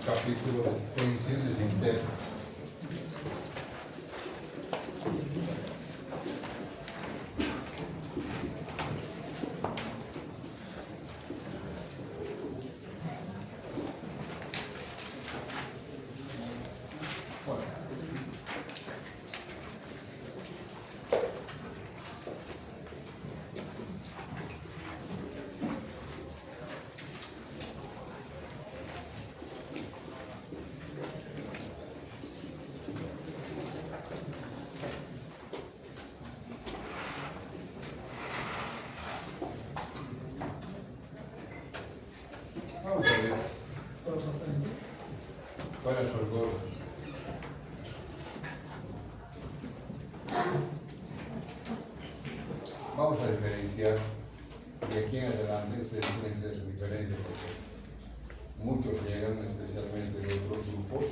capítulo de tensiones internas. Vamos a ver. Para Sorgor. Vamos a diferenciar, y aquí en adelante ustedes tienen que hacer su diferencia porque muchos llegan, especialmente de otros grupos,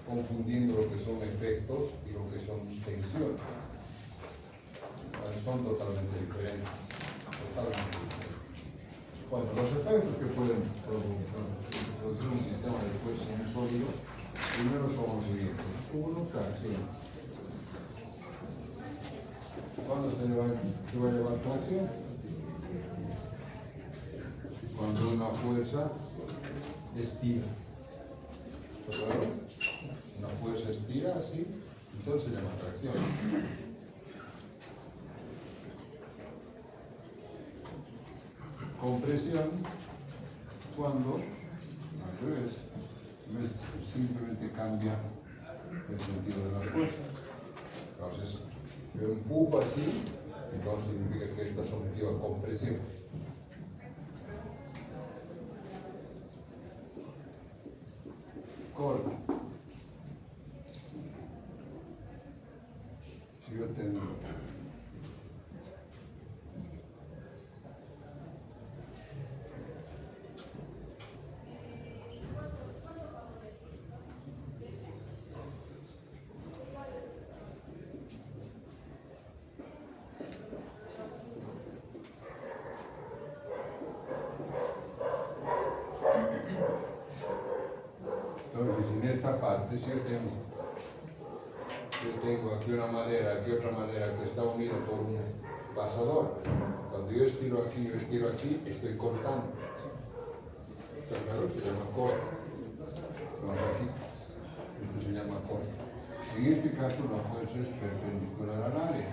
confundiendo lo que son efectos y lo que son tensiones. Son totalmente diferentes. Totalmente diferentes. Bueno, los efectos que pueden producir un sistema de fuerza en un sólido, primero son los siguientes. Uno, tracción. ¿Cuándo se va a llevar tracción? Cuando una fuerza estira. ¿Está claro? Una fuerza estira así, entonces se llama tracción. Compresión, cuando al revés, simplemente cambia el sentido de la fuerza. Entonces, yo empujo así, entonces significa que está sometido a compresión. Corte. Si yo tengo entonces, en esta parte, si yo tengo aquí una madera, aquí otra madera que está unida por un pasador, cuando yo estiro aquí, estoy cortando. ¿Está claro? Se llama corte. Vamos aquí. Esto se llama corte. En este caso, la fuerza es perpendicular al área.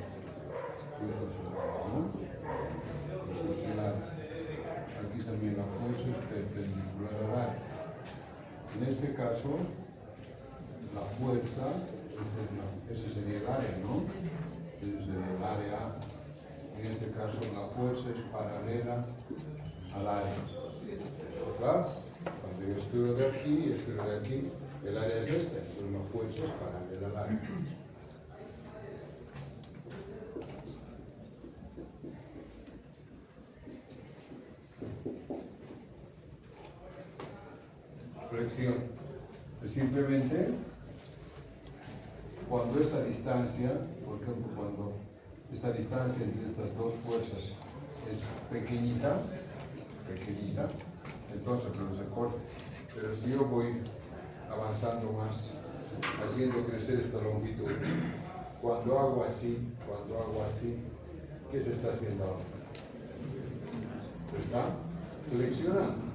Esto es el área, ¿no? Esto es el área. Aquí también la fuerza es perpendicular al área. En este caso, la fuerza, ese sería el área, ¿no? Ese sería el área. En este caso, la fuerza es paralela al área. ¿Está claro? Cuando yo estiro de aquí y estiro de aquí, el área es esta, pero la fuerza es paralela al área. Flexión. Es simplemente cuando esta distancia, por ejemplo, cuando esta distancia entre estas dos fuerzas es pequeñita, entonces no se corta. Pero si yo voy avanzando más, haciendo crecer esta longitud, cuando hago así, ¿qué se está haciendo ahora? Se está flexionando.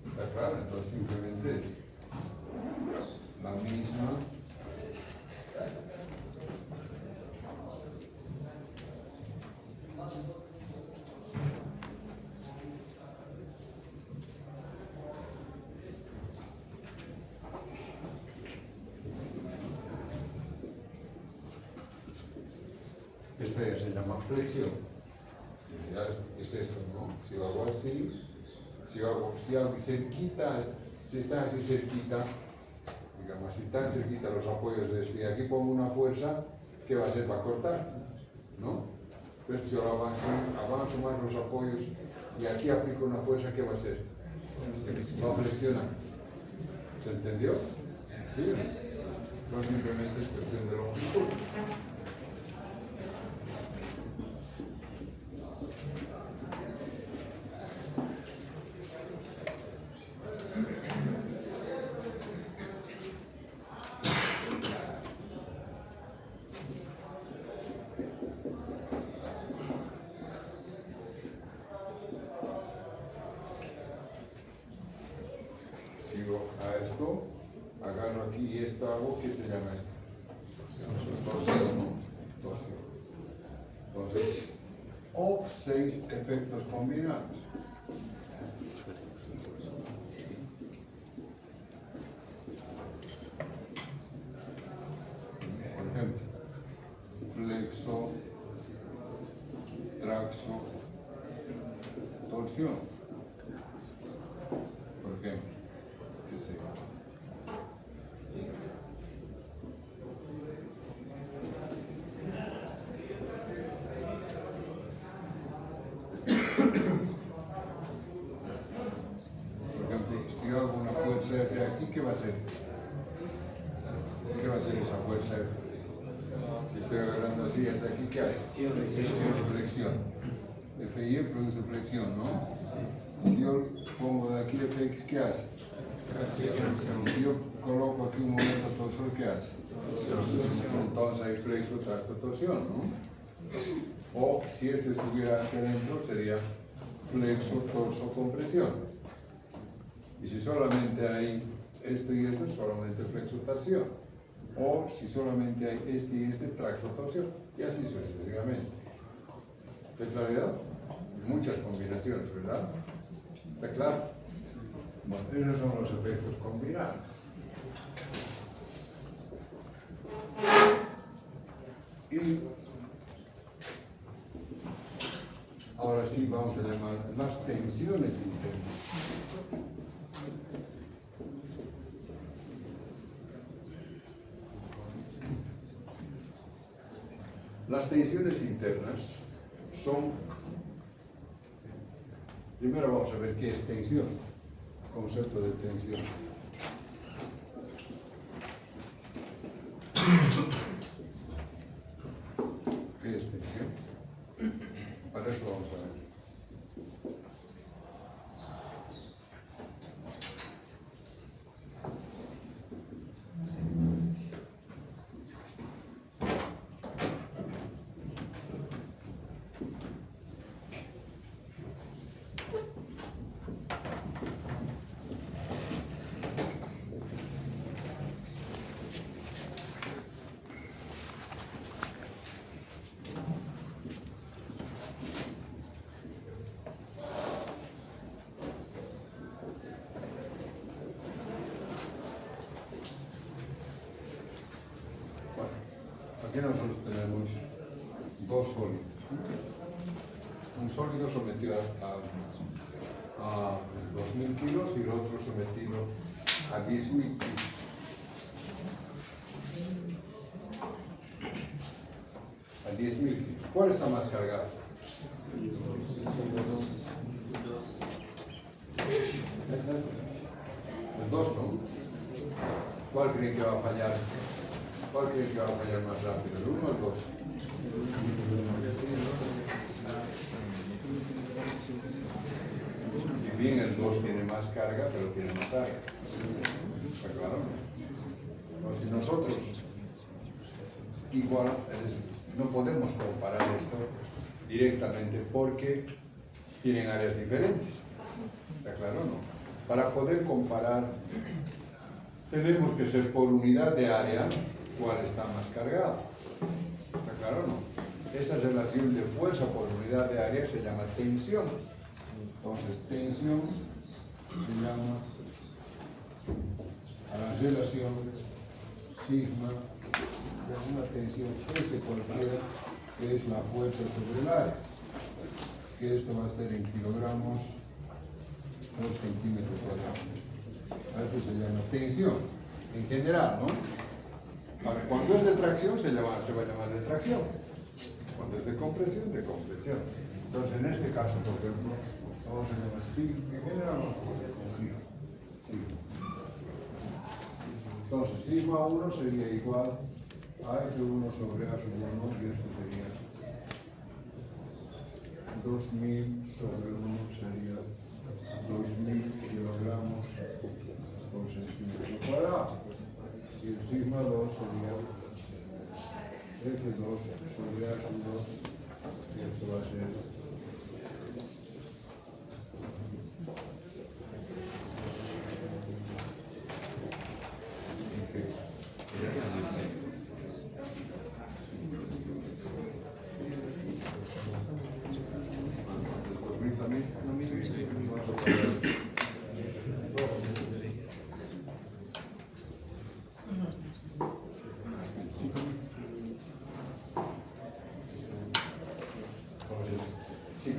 ¿Está claro? Entonces simplemente es la misma esto ya se llama flexión. Ya es esto, ¿no? Si lo hago así, si hago cerquita, si está así cerquita, digamos, si están cerquita los apoyos de esto y aquí pongo una fuerza, ¿qué va a ser? Va a cortar, ¿no? Entonces si yo avanzo más los apoyos y aquí aplico una fuerza, ¿qué va a ser? Va a flexionar. ¿Se entendió? ¿Sí? No simplemente es cuestión de longitud. sigo a esto, agarro aquí y esto hago, ¿qué se llama esto? Torsión, ¿no? Torsión. Entonces, o 6 efectos combinados. Por ejemplo, flexo, traxo, torsión. Por ejemplo, ¿qué sé yo? Si yo hago una fuerza F aquí, ¿qué va a ser? ¿Qué va a ser esa fuerza F? Si estoy agarrando así hasta aquí, ¿qué hace? Flexión. FI produce flexión, ¿no? Si yo pongo de aquí FX, ¿qué hace? Si yo coloco aquí un momento torsor, ¿qué hace? Entonces hay flexo, tracto, torsión, ¿no? O si este estuviera hacia adentro, sería flexo, torso, compresión. Y si solamente hay esto y esto, solamente flexo-torsión. O si solamente hay este y este, traxo-torsión. Y así sucesivamente. ¿De claridad? Muchas combinaciones, ¿verdad? ¿Está claro? Bueno, esos son los efectos combinados. Y ahora sí vamos a llamar las tensiones internas. Las tensiones internas son, primero vamos a ver qué es tensión, concepto de tensión. ¿Qué es tensión? Para eso vamos a ver. Aquí nosotros tenemos dos sólidos. Un sólido sometido a 2.000 kilos y el otro sometido a 10.000 kilos. A 10.000 kilos. ¿Cuál está más cargado? El 2, ¿no? ¿Cuál creen que va a fallar? ¿Cuál creen que va a fallar más rápido? ¿El 1 o el 2? Si bien el 2 tiene más carga, pero tiene más área. ¿Está claro? Pero si nosotros igual no podemos comparar esto directamente porque tienen áreas diferentes. ¿Está claro o no? Para poder comparar tenemos que ser por unidad de área cuál está más cargado. ¿Está claro o no? Esa relación de fuerza por unidad de área se llama tensión. Entonces, tensión se llama a la relación sigma de una tensión S cualquiera, que es la fuerza sobre el área. Que esto va a ser en kilogramos por centímetro cuadrado. A eso se llama tensión. En general, ¿no? Cuando es de tracción se va a llamar de tracción. Cuando es de compresión, de compresión. Entonces, en este caso, por ejemplo, vamos a llamar sigma. En general vamos a poner sigma. Entonces, sigma 1 sería igual a F1 sobre A sub 1, y esto sería 2.000 sobre 1 sería 2.000 kilogramos por centímetro cuadrado. Y el sigma 2 sería F2 sobre A sub 2, y esto va a ser 2.000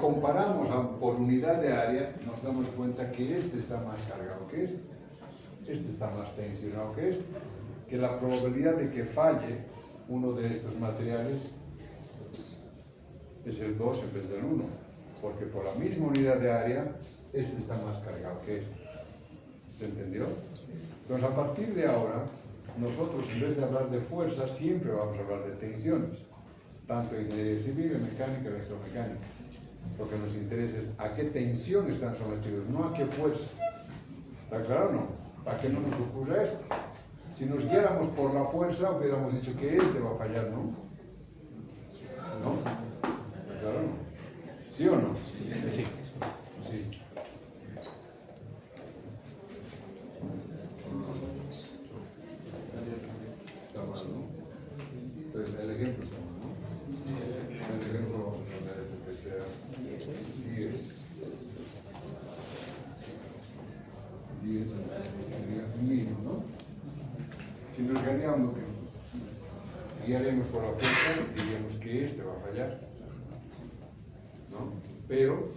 comparamos por unidad de área, nos damos cuenta que este está más cargado que este está más tensionado que este, que la probabilidad de que falle uno de estos materiales es el 2 en vez del 1, porque por la misma unidad de área, este está más cargado que este. ¿Se entendió? Entonces, a partir de ahora, nosotros en vez de hablar de fuerza, siempre vamos a hablar de tensiones, tanto en ingeniería civil, en mecánica, electromecánica. Lo que nos interesa es a qué tensión están sometidos, no a qué fuerza. ¿Está claro o no? Para que no nos ocurra esto. Si nos guiáramos por la fuerza, hubiéramos dicho que este va a fallar, ¿no? ¿No? ¿Está claro o no? ¿Sí o no? Sí. Sí. Está mal, ¿no? Entonces, el ejemplo está mal, ¿no? El ejemplo vamos a poner que sea 10 sería mínimo, ¿no? Si nos guiaremos por la fuerza, diríamos que este va a fallar, ¿no? Pero,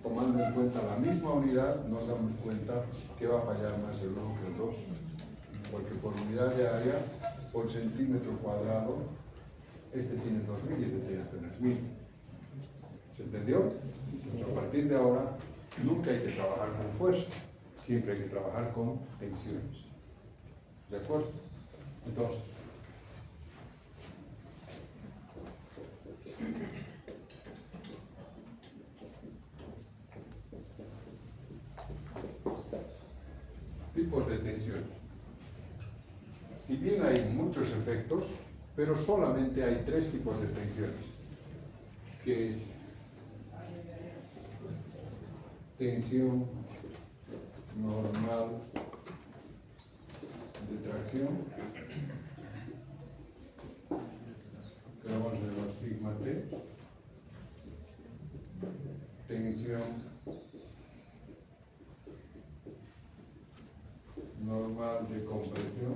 tomando en cuenta la misma unidad, nos damos cuenta que va a fallar más el 1 que el 2, porque por unidad de área, por centímetro cuadrado, este tiene 2000 y este tiene apenas 1000. ¿Se entendió? A partir de ahora, nunca hay que trabajar con fuerza, siempre hay que trabajar con tensiones. ¿De acuerdo? Entonces, tipos de tensión. Si bien hay muchos efectos, pero solamente hay 3 tipos de tensiones, que es tensión normal de tracción, que vamos a llamar sigma T, tensión normal de compresión,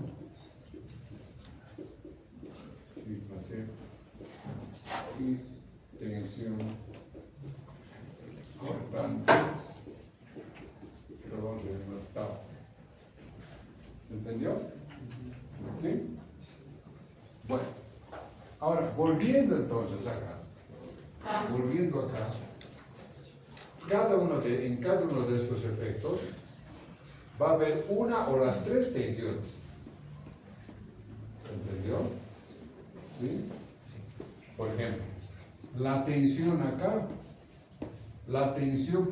sigma C, y tensión cortante, que lo vamos a llamar tau. ¿Se entendió? ¿Sí? Bueno, ahora, volviendo entonces acá, en cada uno de estos efectos va a haber una o las 3 tensiones. ¿Se entendió? ¿Sí? Por ejemplo, la tensión acá, la tensión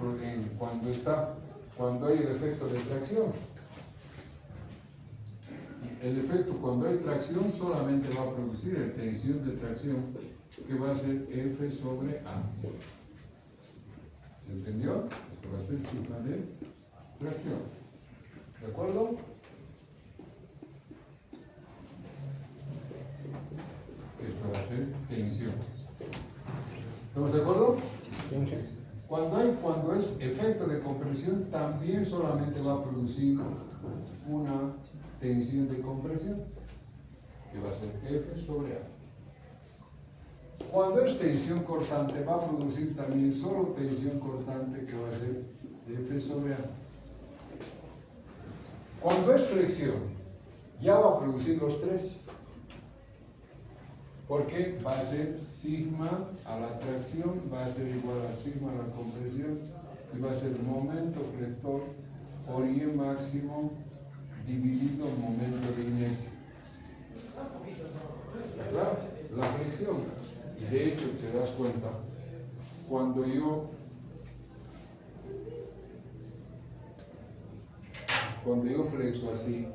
cuando hay el efecto de tracción. El efecto cuando hay tracción solamente va a producir la tensión de tracción, que va a ser F sobre A. ¿Se entendió? Esto va a ser sigma de tracción. ¿De acuerdo? Esto va a ser tensión. ¿Estamos de acuerdo? Cuando es efecto de compresión, también solamente va a producir una tensión de compresión, que va a ser F sobre A. Cuando es tensión cortante, va a producir también solo tensión cortante, que va a ser F sobre A. Cuando es flexión, ya va a producir los 3, porque va a ser sigma a la tracción, va a ser igual a sigma a la compresión, y va a ser momento flector por I máximo dividido momento de inercia. ¿Está claro? La flexión. Y de hecho, te das cuenta, cuando yo flexo así,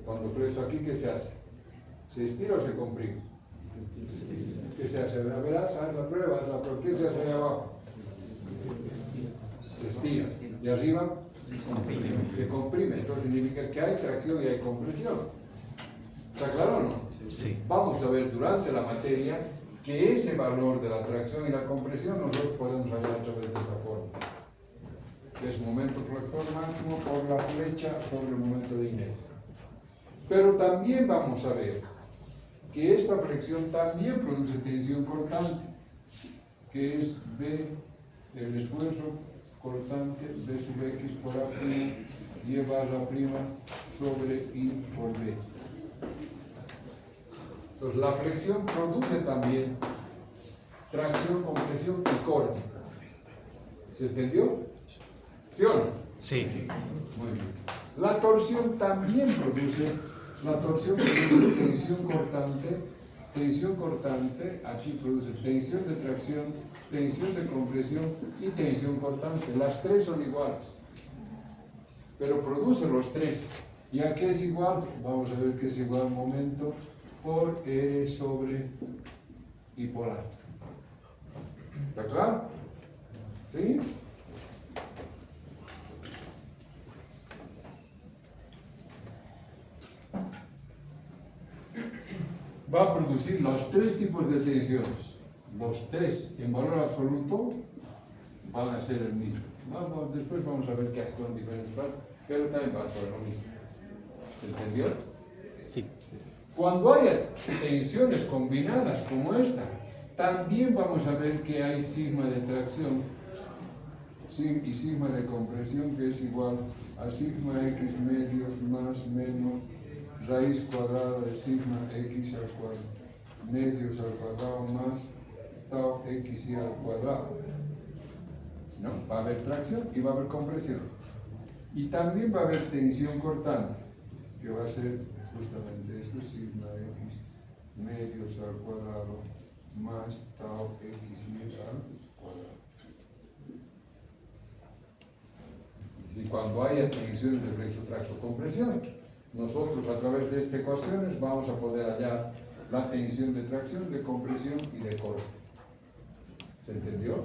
cuando flexo aquí, ¿qué se hace? ¿Se estira o se comprime? ¿Qué se hace? Verás, haz la prueba. ¿Qué se hace ahí abajo? Se estira. ¿Y arriba? Se comprime. Entonces significa que hay tracción y hay compresión. ¿Está claro o no? Sí. Vamos a ver durante la materia que ese valor de la tracción y la compresión nosotros podemos hallar a través de esta forma, que es momento flector máximo por la flecha sobre el momento de inercia. Pero también vamos a ver que esta flexión también produce tensión cortante. que es B, el esfuerzo cortante, B sub X por A', y barra prima sobre I por B. Entonces, la flexión produce también tracción, compresión y corte. ¿Se entendió? ¿Sí o no? Sí. Muy bien. La torsión también produce, tensión cortante, aquí produce tensión de tracción, tensión de compresión y tensión cortante. Las tres son iguales, pero produce los tres. ¿Y a qué es igual? Vamos a ver que es igual un momento por E sobre I por A. ¿Está claro? ¿Sí? Va a producir los tres tipos de tensiones. Los tres en valor absoluto van a ser el mismo. Después vamos a ver que actúan diferentes partes, pero también va a actuar lo mismo. ¿Se entendió? Sí. Cuando haya tensiones combinadas como esta, también vamos a ver que hay sigma de tracción y sigma de compresión, que es igual a sigma x medios más menos raíz cuadrada de sigma x al cuadrado, medios al cuadrado más tau x y al cuadrado. ¿No? Va a haber tracción y va a haber compresión. Y también va a haber tensión cortante, que va a ser justamente esto, sigma x medios al cuadrado más tau x y al cuadrado. Y cuando haya tensiones de flexo-traxo-compresión, nosotros a través de estas ecuaciones vamos a poder hallar la tensión de tracción, de compresión y de corte. ¿Se entendió?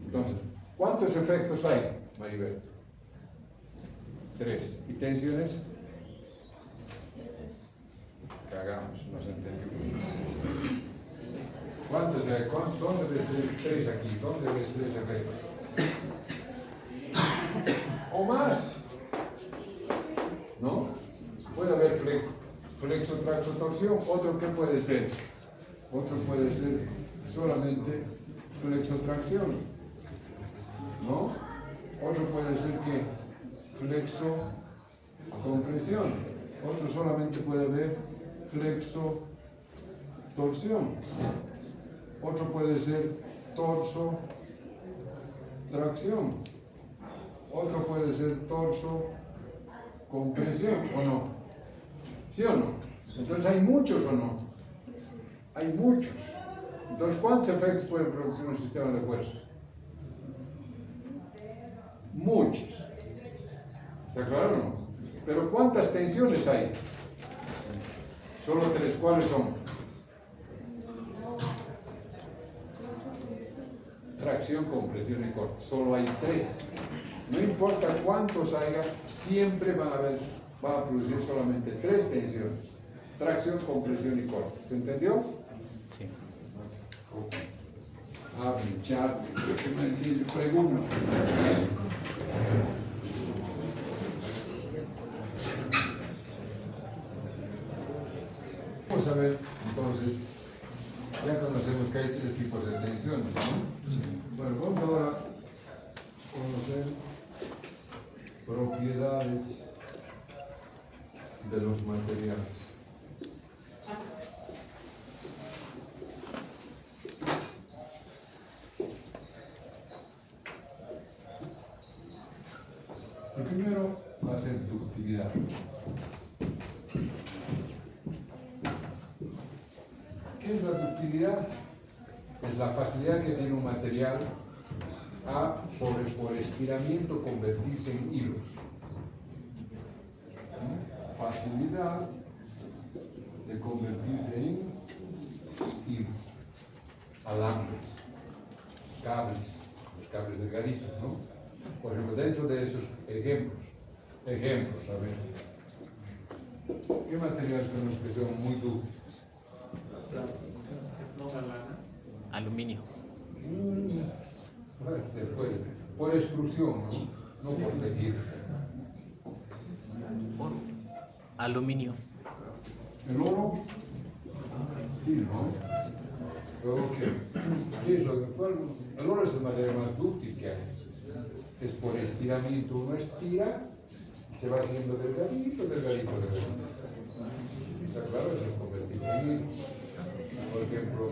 Entonces, ¿cuántos efectos hay, Maribel? 3. ¿Y tensiones? Cagamos, no se entendió. ¿Cuántos hay? ¿Dónde ves 3 aquí? ¿Dónde ves 3 efectos? ¿O más? ¿No? Puede haber flexo-traxo-torsión. ¿Otro qué puede ser? Otro puede ser solamente flexo-tracción, ¿no? Otro puede ser que flexo-compresión. Otro solamente puede haber flexo-torsión. Otro puede ser torso-tracción. Otro puede ser torso-compresión, ¿o no? ¿Sí o no? Entonces, ¿hay muchos o no? Hay muchos. Entonces, ¿cuántos efectos puede producir un sistema de fuerzas? Muchos. ¿Está claro o no? Pero ¿cuántas tensiones hay? Solo 3. ¿Cuáles son? Tracción, compresión y corte. Solo hay 3. No importa cuántos haya, siempre va a producir solamente 3 tensiones. Tracción, compresión y corte. ¿Se entendió? Sí. Hable, chat, pregunta. Vamos a ver, entonces, ya conocemos que hay 3 tipos de tensiones, ¿no? Sí. Bueno, vamos ahora a conocer propiedades de los materiales. El primero va a ser ductilidad. ¿Qué es la ductilidad? Es la facilidad que tiene un material a, por estiramiento, convertirse en hilos. Facilidad de convertirse en hilos, alambres, cables, los cables delgaditos, ¿no? Por ejemplo, dentro de esos ejemplos, a ver, ¿qué materiales tenemos que son muy dúctiles? Aluminio. Se puede, por extrusión, no por tejido. Aluminio. ¿El oro? Sí, ¿no? Ok. ¿Qué es lo que ahora es el material más dúctil que hay? Es por estiramiento, uno estira y se va haciendo delgadito, delgadito, delgadito. ¿Está claro? Eso es convertirse en hilo. Por ejemplo,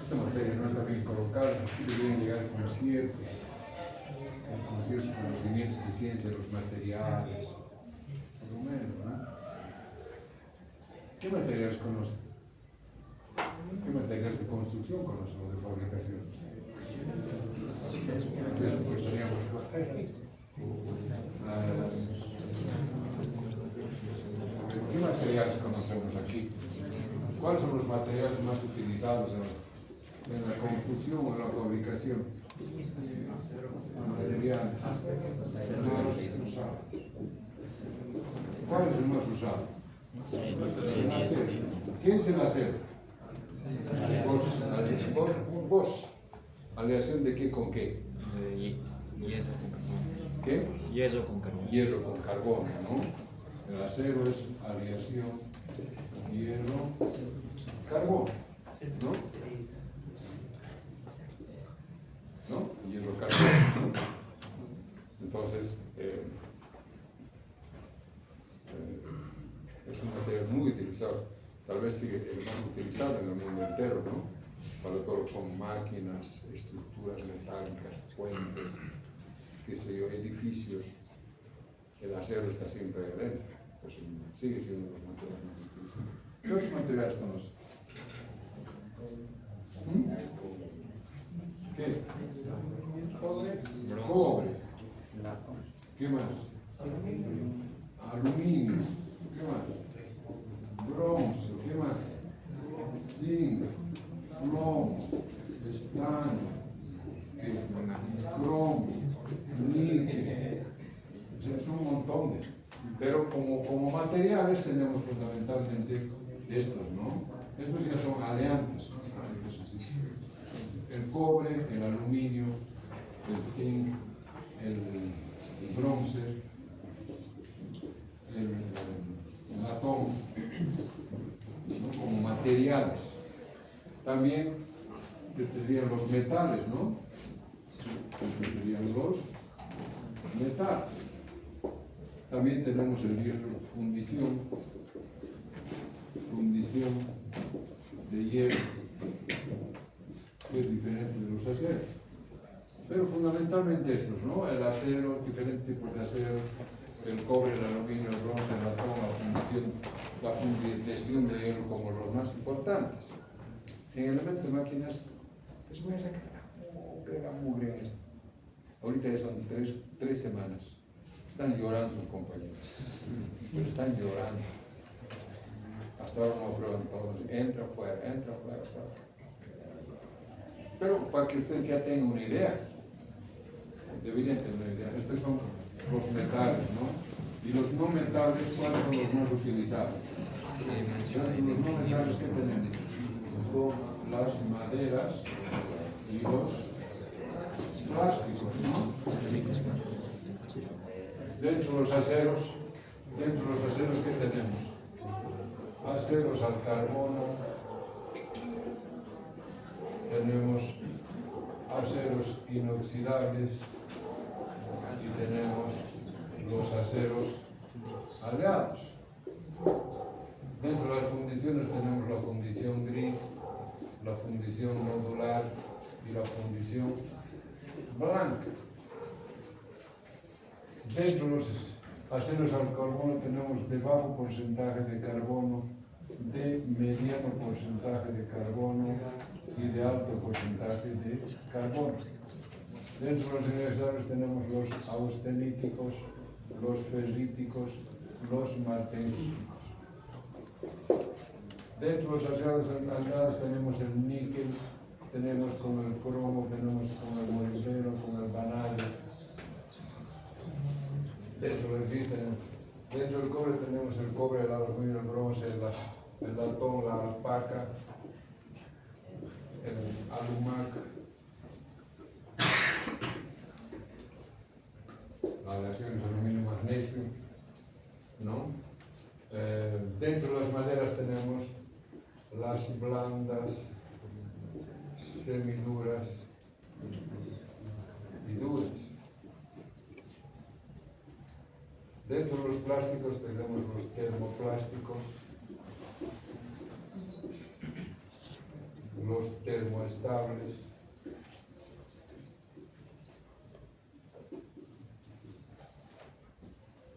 esta materia no está bien colocada, deberían llegar con ciertos conocimientos de ciencia de los materiales, por lo menos, ¿no? ¿Qué materiales conocen? ¿Qué materiales de construcción conocen o de fabricación? Entonces, pues teníamos ¿qué materiales conocemos aquí? ¿Cuáles son los materiales más utilizados en la construcción o en la fabricación? Materiales más usados. ¿Cuál es el más usado? El acero. ¿Quién es el acero? Vos. ¿Aleación de qué con qué? Yeso con carbón. ¿Qué? Yeso con carbón. Hierro con carbono, ¿no? El acero es aleación hierro, carbono, ¿no? ¿No? Hierro, carbono. Entonces, es un material muy utilizado, tal vez sigue el más utilizado en el mundo entero, ¿no? Para todo lo que son máquinas, estructuras metálicas, puentes, qué sé yo, edificios. El acero está siempre ahí adentro, pues sigue siendo uno de los materiales más utilizados. ¿Qué otros materiales conoces? ¿Qué? Cobre. ¿Qué más? Aluminio. ¿Qué más? Bronce. ¿Qué más? Zinc. Plomo. Estaño. Cromo. Níquel. O sea, es un montón pero como materiales tenemos fundamentalmente estos, ¿no? Estos ya son aleantes, ¿no? El cobre, el aluminio, el zinc, el bronce, el latón, ¿no? Como materiales. También que serían los metales, ¿no? Que serían los metales. También tenemos el hierro, fundición de hierro, que es diferente de los aceros. Pero fundamentalmente estos, ¿no? El acero, diferentes tipos de aceros, el cobre, el aluminio, el bronce, el latón, la fundición de hierro como los más importantes. En elementos de máquinas, les voy a sacar la mugre en esto. Ahorita ya son tres semanas. Están llorando sus compañeros, pero están llorando. Hasta ahora no aprueban todos. Entra, fuera, fuera. Pero para que ustedes ya tengan una idea, deberían tener una idea. Estos son los metales, ¿no? Y los no metales, ¿cuáles son los más utilizados? Los no metales que tenemos son las maderas y los plásticos, ¿no? Dentro de los aceros, ¿qué tenemos? Aceros al carbono, tenemos aceros inoxidables y tenemos los aceros aleados. Dentro de las fundiciones tenemos la fundición gris, la fundición nodular y la fundición blanca. Dentro de los aceros al carbono tenemos de bajo porcentaje de carbono, de mediano porcentaje de carbono y de alto porcentaje de carbono. Dentro de los inoxidables tenemos los austeníticos, los ferríticos, los martensíticos. Dentro de los aceros aleados tenemos el níquel, tenemos con el cromo, tenemos con el molibdeno, con el vanadio. Dentro del cobre tenemos el cobre, el aluminio, el bronce, el latón, la alpaca, el alumac, las aleaciones aluminio-magnesio, ¿no? Dentro de las maderas tenemos las blandas, semiduras y duras. Dentro de los plásticos tenemos los termoplásticos, los termoestables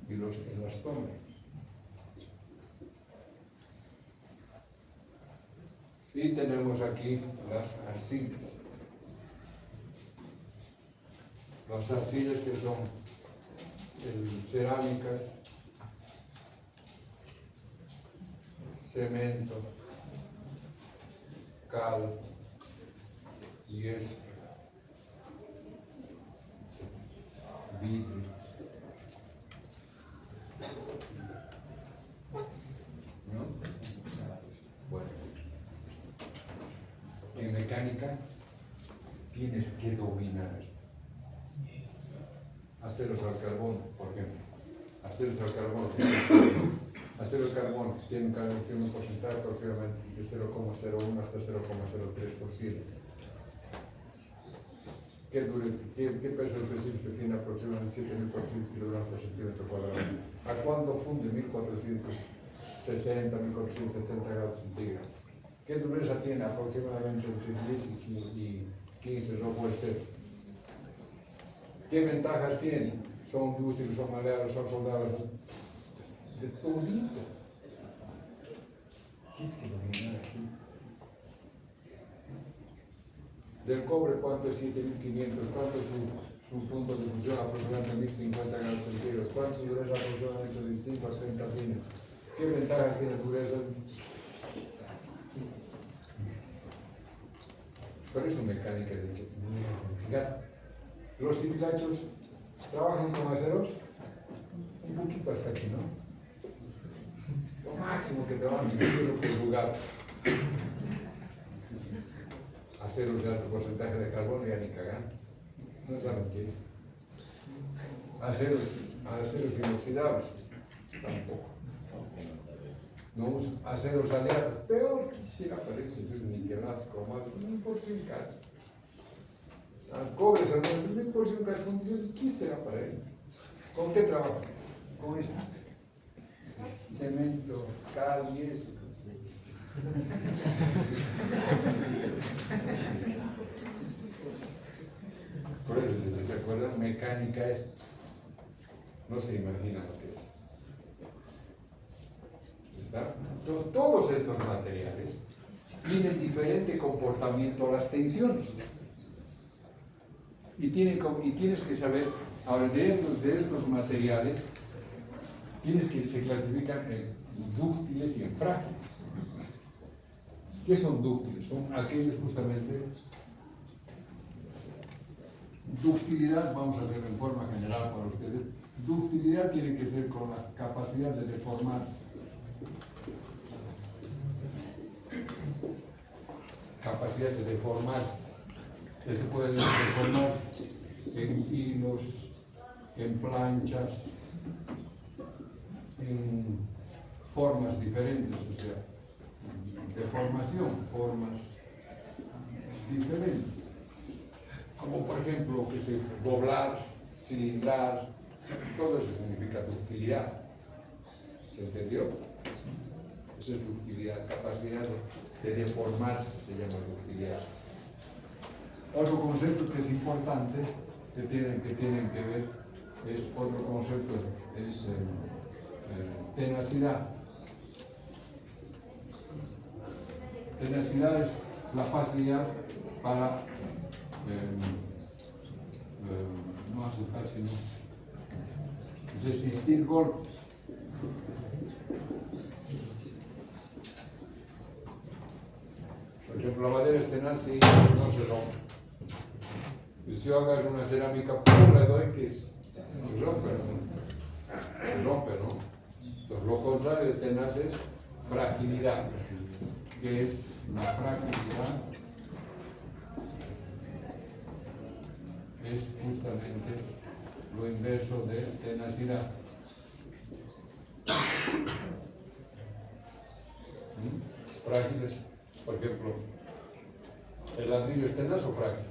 y los elastómeros. Y tenemos aquí las arcillas. Las arcillas que son cerámicas, cemento, cal, yeso, vidrio. ¿No? Bueno. En mecánica tienes que dominar esto. Aceros al carbón, por ejemplo. Aceros al carbón. Acero al carbón tiene un porcentaje aproximadamente de 0,01 hasta 0,03%. ¿Qué peso específico tiene aproximadamente 7.400 kilogramos por centímetro cuadrado? ¿A cuándo funde 1460, 1470 grados centígrados? ¿Qué dureza tiene? Aproximadamente entre 10 y 15, no puede ser. ¿Qué ventajas tiene? Son dúctiles, son maleables, son soldados, de todito. Tienes que dominar aquí. Del cobre, ¿cuánto es 7.500? ¿Cuánto es su punto de fusión? Aproximadamente 1.050 grados centígrados. ¿Cuánto es su dureza? Aproximadamente de 5 a 30 fines. ¿Qué ventajas tiene dureza? Por eso mecánica de hecho. Fíjate, los civilachos trabajan con aceros un poquito hasta aquí, ¿no? Lo máximo que trabajan es jugar. Aceros de alto porcentaje de carbono ya ni cagan. No saben qué es. Aceros inoxidables, tampoco. No usan aceros aliados, peor quisiera parecer niquelados, cromados, ni por si un caso. Cobre, ni por si un caso, quisiera para ellos. ¿Con qué trabajan? Con esto. Cemento, cal y esto. Por eso, ¿se acuerdan? Mecánica es, no se imaginan lo que es. ¿Está? Entonces, todos estos materiales tienen diferente comportamiento a las tensiones. Y tienes que saber, ahora, de estos materiales, se clasifican en dúctiles y en frágiles. ¿Qué son dúctiles? Son aquellos justamente. Ductilidad, vamos a hacerlo en forma general para ustedes. Ductilidad tiene que ser con la capacidad de deformarse. Capacidad de deformarse. Esto puede deformarse en hilos, en planchas, en formas diferentes, o sea, deformación, formas diferentes. Como por ejemplo, doblar, cilindrar, todo eso significa ductilidad. ¿Se entendió? Eso es ductilidad, capacidad de deformarse, se llama ductilidad. Otro concepto que es importante, que tienen que ver, es otro concepto, es tenacidad. Tenacidad es la facilidad para no aceptar, sino resistir golpes. Por ejemplo, la madera es tenaz y no se rompe. Y si yo hagas una cerámica, ¡pum!, le doy que se rompe, ¿no? Se rompe, ¿no? Entonces, lo contrario de tenaz es fragilidad, que es la fragilidad, es justamente lo inverso de tenacidad. frágiles. Por ejemplo, ¿el ladrillo es tenaz o frágil?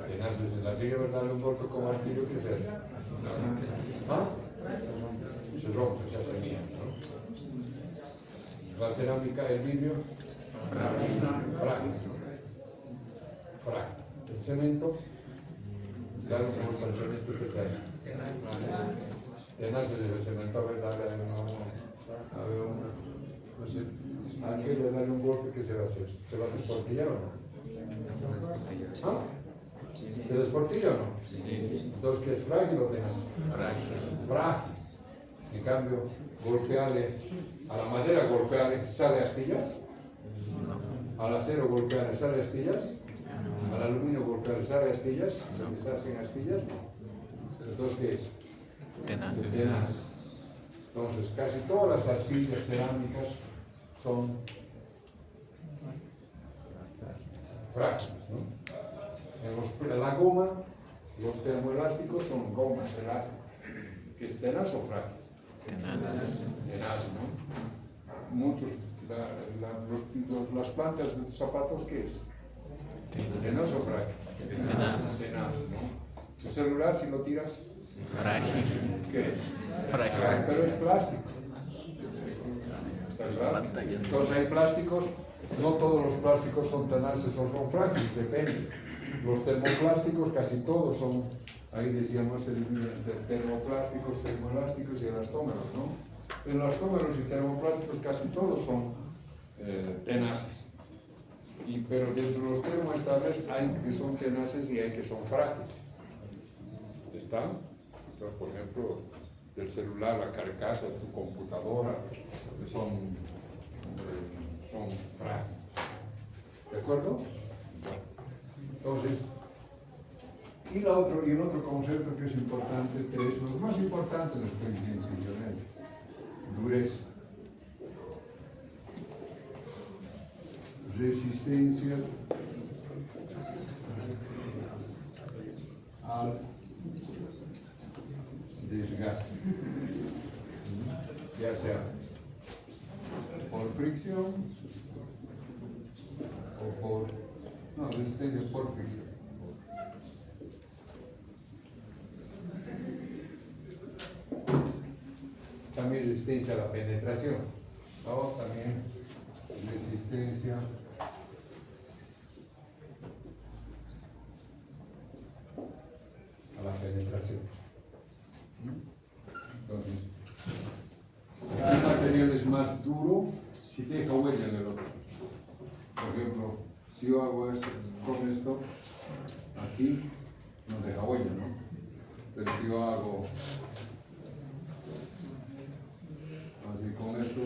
Tenaz es el ladrillo, ¿verdad? Un golpe con martillo, ¿qué se hace? ¿Ah? Se rompe, se hace mía, ¿no? La cerámica, el vidrio, frágil, ¿no? Frágil. El cemento, claro, como el cemento, ¿qué se hace? Tenaz es el cemento, ¿verdad? A ver, no sé, a aquel le dan un golpe, ¿qué se va a hacer? ¿Se va a desportillar o no? ¿Ah? ¿Se desportilla o no? Entonces, ¿qué es frágil o tenaz? Frágil. En cambio, golpearle a la madera, golpearle, ¿sale astillas? Al acero golpearle, ¿sale astillas? Al aluminio golpearle, ¿sale astillas? ¿Se deshacen astillas? No. Entonces, ¿qué es? Tenaz. Tenaz. Entonces, casi todas las arcillas cerámicas son frágiles, ¿no? En la goma, los termoelásticos son gomas elásticas. ¿Qué es tenaz o frágil? Tenaz, ¿no? Muchos, las plantas de tus zapatos, ¿qué es? Tenaz o frágil. Tenaz, ¿no? Tu celular, si lo tiras, Frágil. ¿qué es? Frágil. Pero es plástico. Está claro. Entonces hay plásticos, no todos los plásticos son tenaces o son frágiles, depende. Los termoplásticos casi todos son, ahí decíamos, termoplásticos, termoelásticos y elastómeros, ¿no? Elastómeros y termoplásticos casi todos son tenaces. Pero dentro de los termoestables hay que son tenaces y hay que son frágiles. ¿Están? Entonces, por ejemplo, del celular, la carcasa, tu computadora, son frágiles. ¿De acuerdo? Entonces, y el otro concepto que es importante, tres, los más importantes los estoy diciendo simplemente. Dureza, resistencia al desgaste, ya sea por fricción o por, resistencia por fricción. También resistencia a la penetración, ¿no? También resistencia a la penetración. Entonces, el material es más duro si deja huella en el otro. Por ejemplo, si yo hago esto con esto, aquí no deja huella, ¿no? Pero si yo hago así con esto,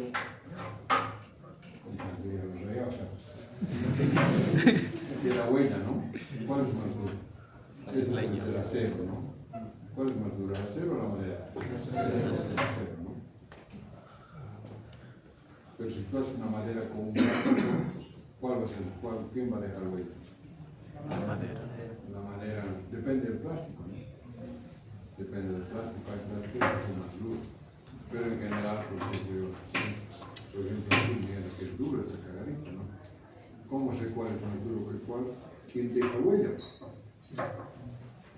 queda huella, ¿no? ¿Cuál es más duro? Esto es el acero, ¿no? ¿Cuál es más duro, el acero o la madera? El acero, ¿no? Pero si tú haces una madera con un plástico, ¿cuál va a ser? ¿Quién va a dejar huella? La madera. La madera, depende del plástico, ¿no? Depende del plástico, hay plásticos que son más duros. Pero en general, por ejemplo, mira que es duro esta cagadita, ¿no? ¿Cómo sé cuál es más duro que cuál? ¿Quién deja huella?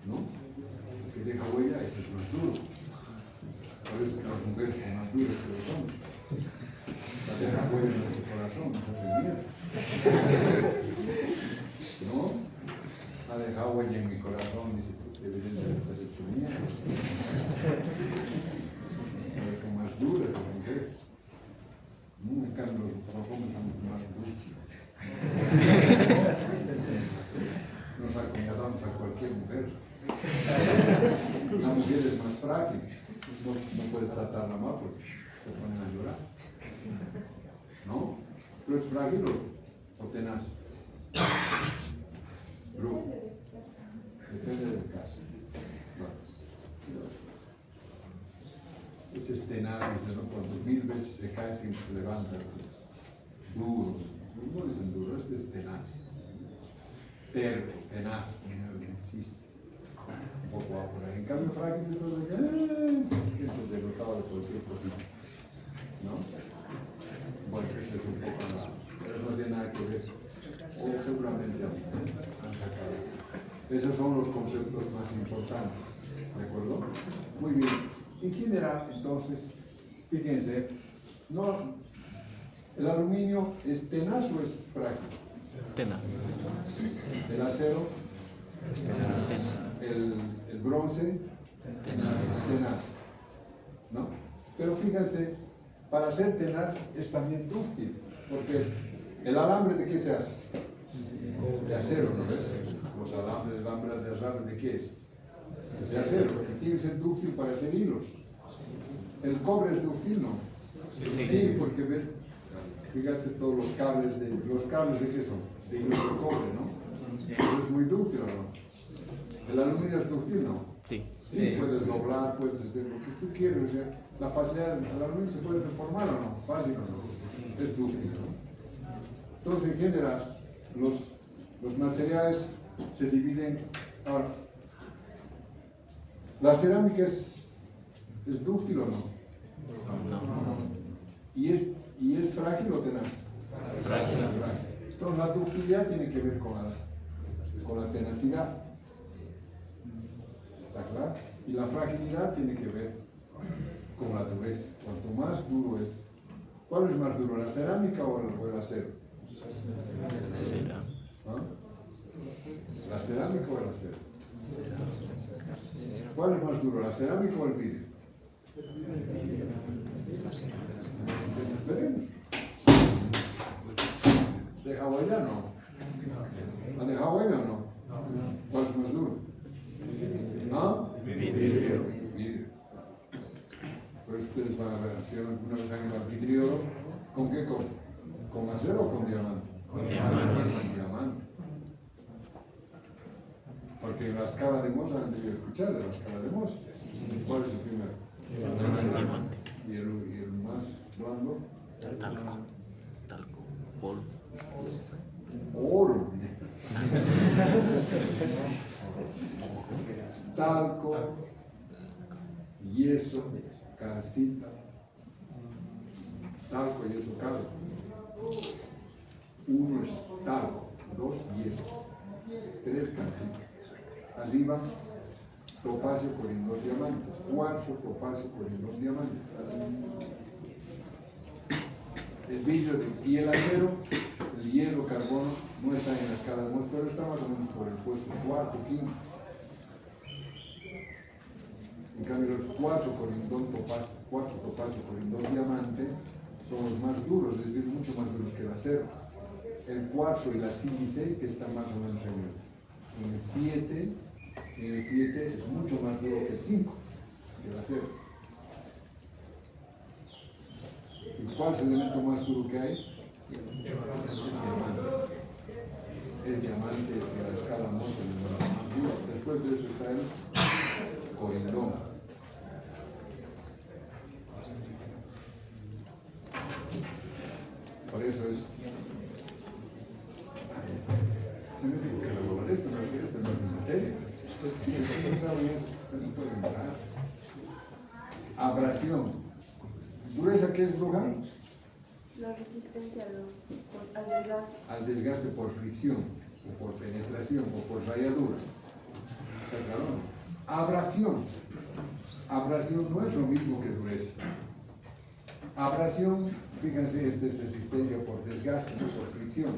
¿No? El que deja huella, ese es más duro. Por eso que las mujeres son más duras que los hombres. La deja huella en nuestro corazón, nos hace miedo. ¿No? Ha dejado huella en mi corazón, dice, evidentemente estás hecho mierda. Son más duras las mujeres. En cambio, los hombres son más duros. Nos acomodamos a cualquier mujer. La mujer es más frágil. No puedes tratarla mal porque te ponen a llorar. ¿No? ¿Tú eres frágil o tenaz? Brujo. Depende del caso. Ese es tenaz, ¿no? Cuando 1000 veces se cae sin se levanta, es duro. No dicen duro, este es tenaz. Terco, tenaz, insiste. Un poco va por ahí. En cambio, frágil es todo que siento derrotado de cualquier cosita. ¿No? Bueno, ese es un Esos son los conceptos más importantes, ¿de acuerdo? Muy bien. En general, entonces, fíjense, no, ¿el aluminio es tenaz o es frágil? Tenaz. El acero, el bronce, tenaz, ¿no? Pero fíjense, para ser tenaz es también dúctil, porque el alambre ¿de qué se hace? De acero, ¿no ves? Los alambres, el alambre de acero, ¿de qué es? De acero, y tiene que ser dúctil para hacer hilos. El cobre es dúctil, ¿no? Sí, porque ves, fíjate todos los cables ¿de qué son? De hilos de cobre, ¿no? Eso es muy dúctil, ¿o no? El aluminio es dúctil, ¿no? Sí. Sí, puedes doblar, puedes hacer lo que tú quieras, o sea, la facilidad del aluminio se puede reformar o no, fácil o no, es dúctil, ¿no? Entonces, en general, los materiales se dividen. Ahora, ¿la cerámica es dúctil o no? No. ¿Y es frágil o tenaz? Frágil. Entonces, la ductilidad tiene que ver con la tenacidad. ¿Está claro? Y la fragilidad tiene que ver con la dureza. Cuanto más duro es. ¿Cuál es más duro, la cerámica o el acero? Será. ¿Ah? ¿La cerámica o el acero? ¿Cuál es más duro, la cerámica o el vidrio? Esperemos. ¿De hawaiano? ¿La de hawaiano o no? ¿Cuál es más duro? ¿No? Vidrio. Vidrio. Pero ustedes van a ver, si alguna vez han ido al vidrio, ¿con qué? ¿Con acero o con diamante? Con diamante. Con diamante. Porque en la escala de Mohs han debido escuchar de la escala de Mohs. ¿Cuál es el primero? Diamante. ¿Y el más blando? Talco. Polvo. Oro. Talco, yeso, calcita. Talco, yeso, calco. Uno es talco, dos, yeso, tres, calcita. Allí va topacio, corín, dos diamantes. Cuarzo, topacio, corín, dos diamantes. El vidrio y el acero, el hierro, carbono, no están en la escala de Mohs, pero está más o menos por el puesto cuarto, quinto. En cambio, los cuatro topacio, corindón, diamante son los más duros, es decir, mucho más duros que el acero. El cuarzo y la sílice, que están más o menos en el 7, es mucho más duro que el 5, que el acero. ¿Y cuál es el elemento más duro que hay? El diamante. El diamante es en la escala Mohs el elemento más duro. Después de eso está el corindón. Por eso es. Yo no digo que lo molesto, no sé, esto no es mi materia. Ustedes saben esto, ustedes no pueden entrar. Abrasión. ¿Dureza qué es, bruja? La resistencia al desgaste. Al desgaste por fricción, o por penetración, o por rayadura. ¿Está claro? Abrasión. Abrasión no es lo mismo que dureza. Abrasión, fíjense, esta es resistencia por desgaste, no por fricción.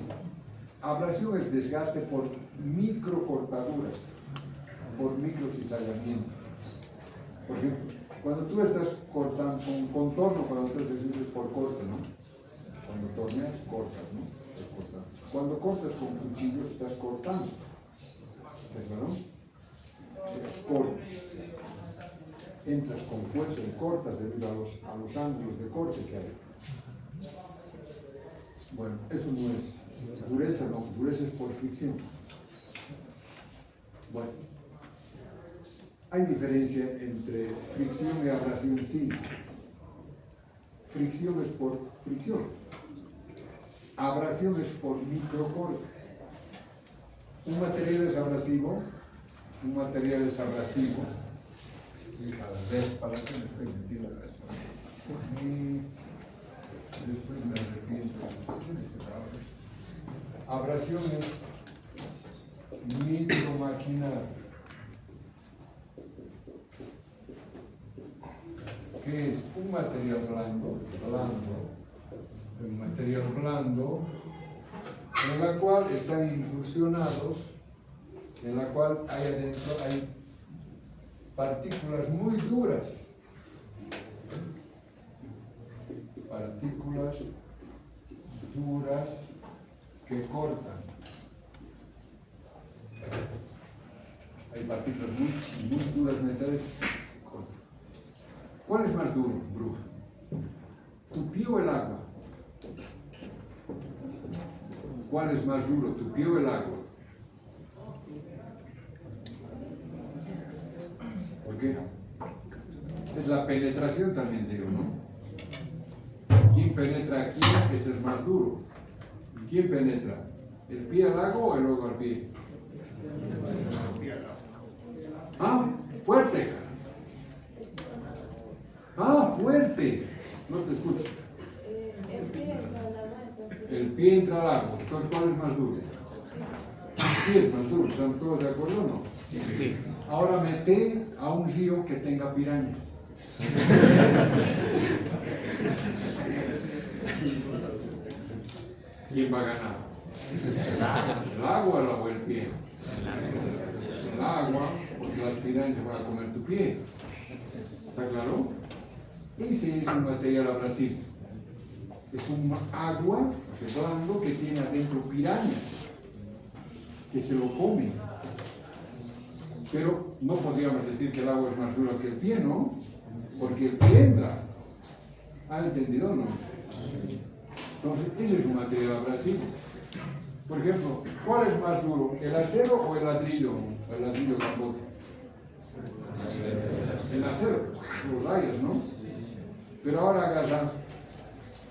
Abrasión es desgaste por microcortaduras, por microcizallamiento. Por ejemplo, cuando tú estás cortando con contorno, cuando tú es por corte, ¿no? Cuando torneas, cortas, ¿no? Estás cortando. Cuando cortas con cuchillo, estás cortando. ¿Está claro? Cortas. Entras con fuerza y cortas debido a los ángulos de corte que hay. Bueno, eso no es dureza, no. Dureza es por fricción. Bueno. Hay diferencia entre fricción y abrasión, sí. Fricción es por fricción. Abrasión es por microcorte. Un material es abrasivo. ¿Para qué me estoy metiendo a esto? Después me arrepiento. Abrasión es micromaquinar. Que es un material blando, un material blando, en la cual están inclusionados, en la cual hay adentro hay partículas muy duras, que cortan. Hay partículas muy duras metales que cortan. ¿Cuál es más duro, bruja? ¿Tu pie o el agua? ¿Cuál es más duro, tu pie o el agua? ¿Por qué? Es la penetración también, digo, ¿no? ¿Quién penetra aquí? Ese es más duro. ¿Quién penetra? ¿El pie al agua o el agua al pie? Ah, fuerte. Ah, fuerte. No te escucho. El pie entra al agua, entonces. El pie entra al agua. Entonces, ¿cuál es más duro? El pie es más duro. ¿Están todos de acuerdo o no? Sí. Ahora mete a un río que tenga pirañas. ¿Quién va a ganar? ¿El agua o el pie? El agua, porque las pirañas se van a comer tu pie. ¿Está claro? Ese es un material abrasivo. Es un agua blando que tiene adentro pirañas que se lo comen. Pero no podríamos decir que el agua es más dura que el pie, ¿no? Porque el pie entra. ¿Ha entendido o no? Entonces, ese es un material abrasivo. Por ejemplo, ¿cuál es más duro? ¿El acero o el ladrillo? El ladrillo gambote. El acero, los rayos, ¿no? Pero ahora agarra.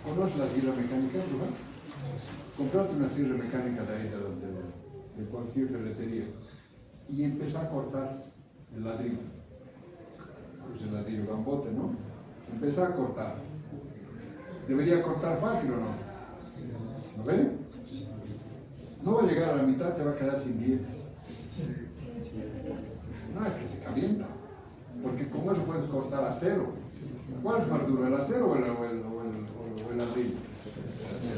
¿Conoces la sierra mecánica, ¿no? Comprate una sierra mecánica de ahí, de cualquier ferretería. Y empieza a cortar el ladrillo. Pues el ladrillo gambote, ¿no? Empieza a cortar. ¿Debería cortar fácil o no? ¿Lo ven? No va a llegar a la mitad, se va a quedar sin dientes. No, es que se calienta. Porque con eso puedes cortar acero. ¿Cuál es más duro, el acero o el ladrillo?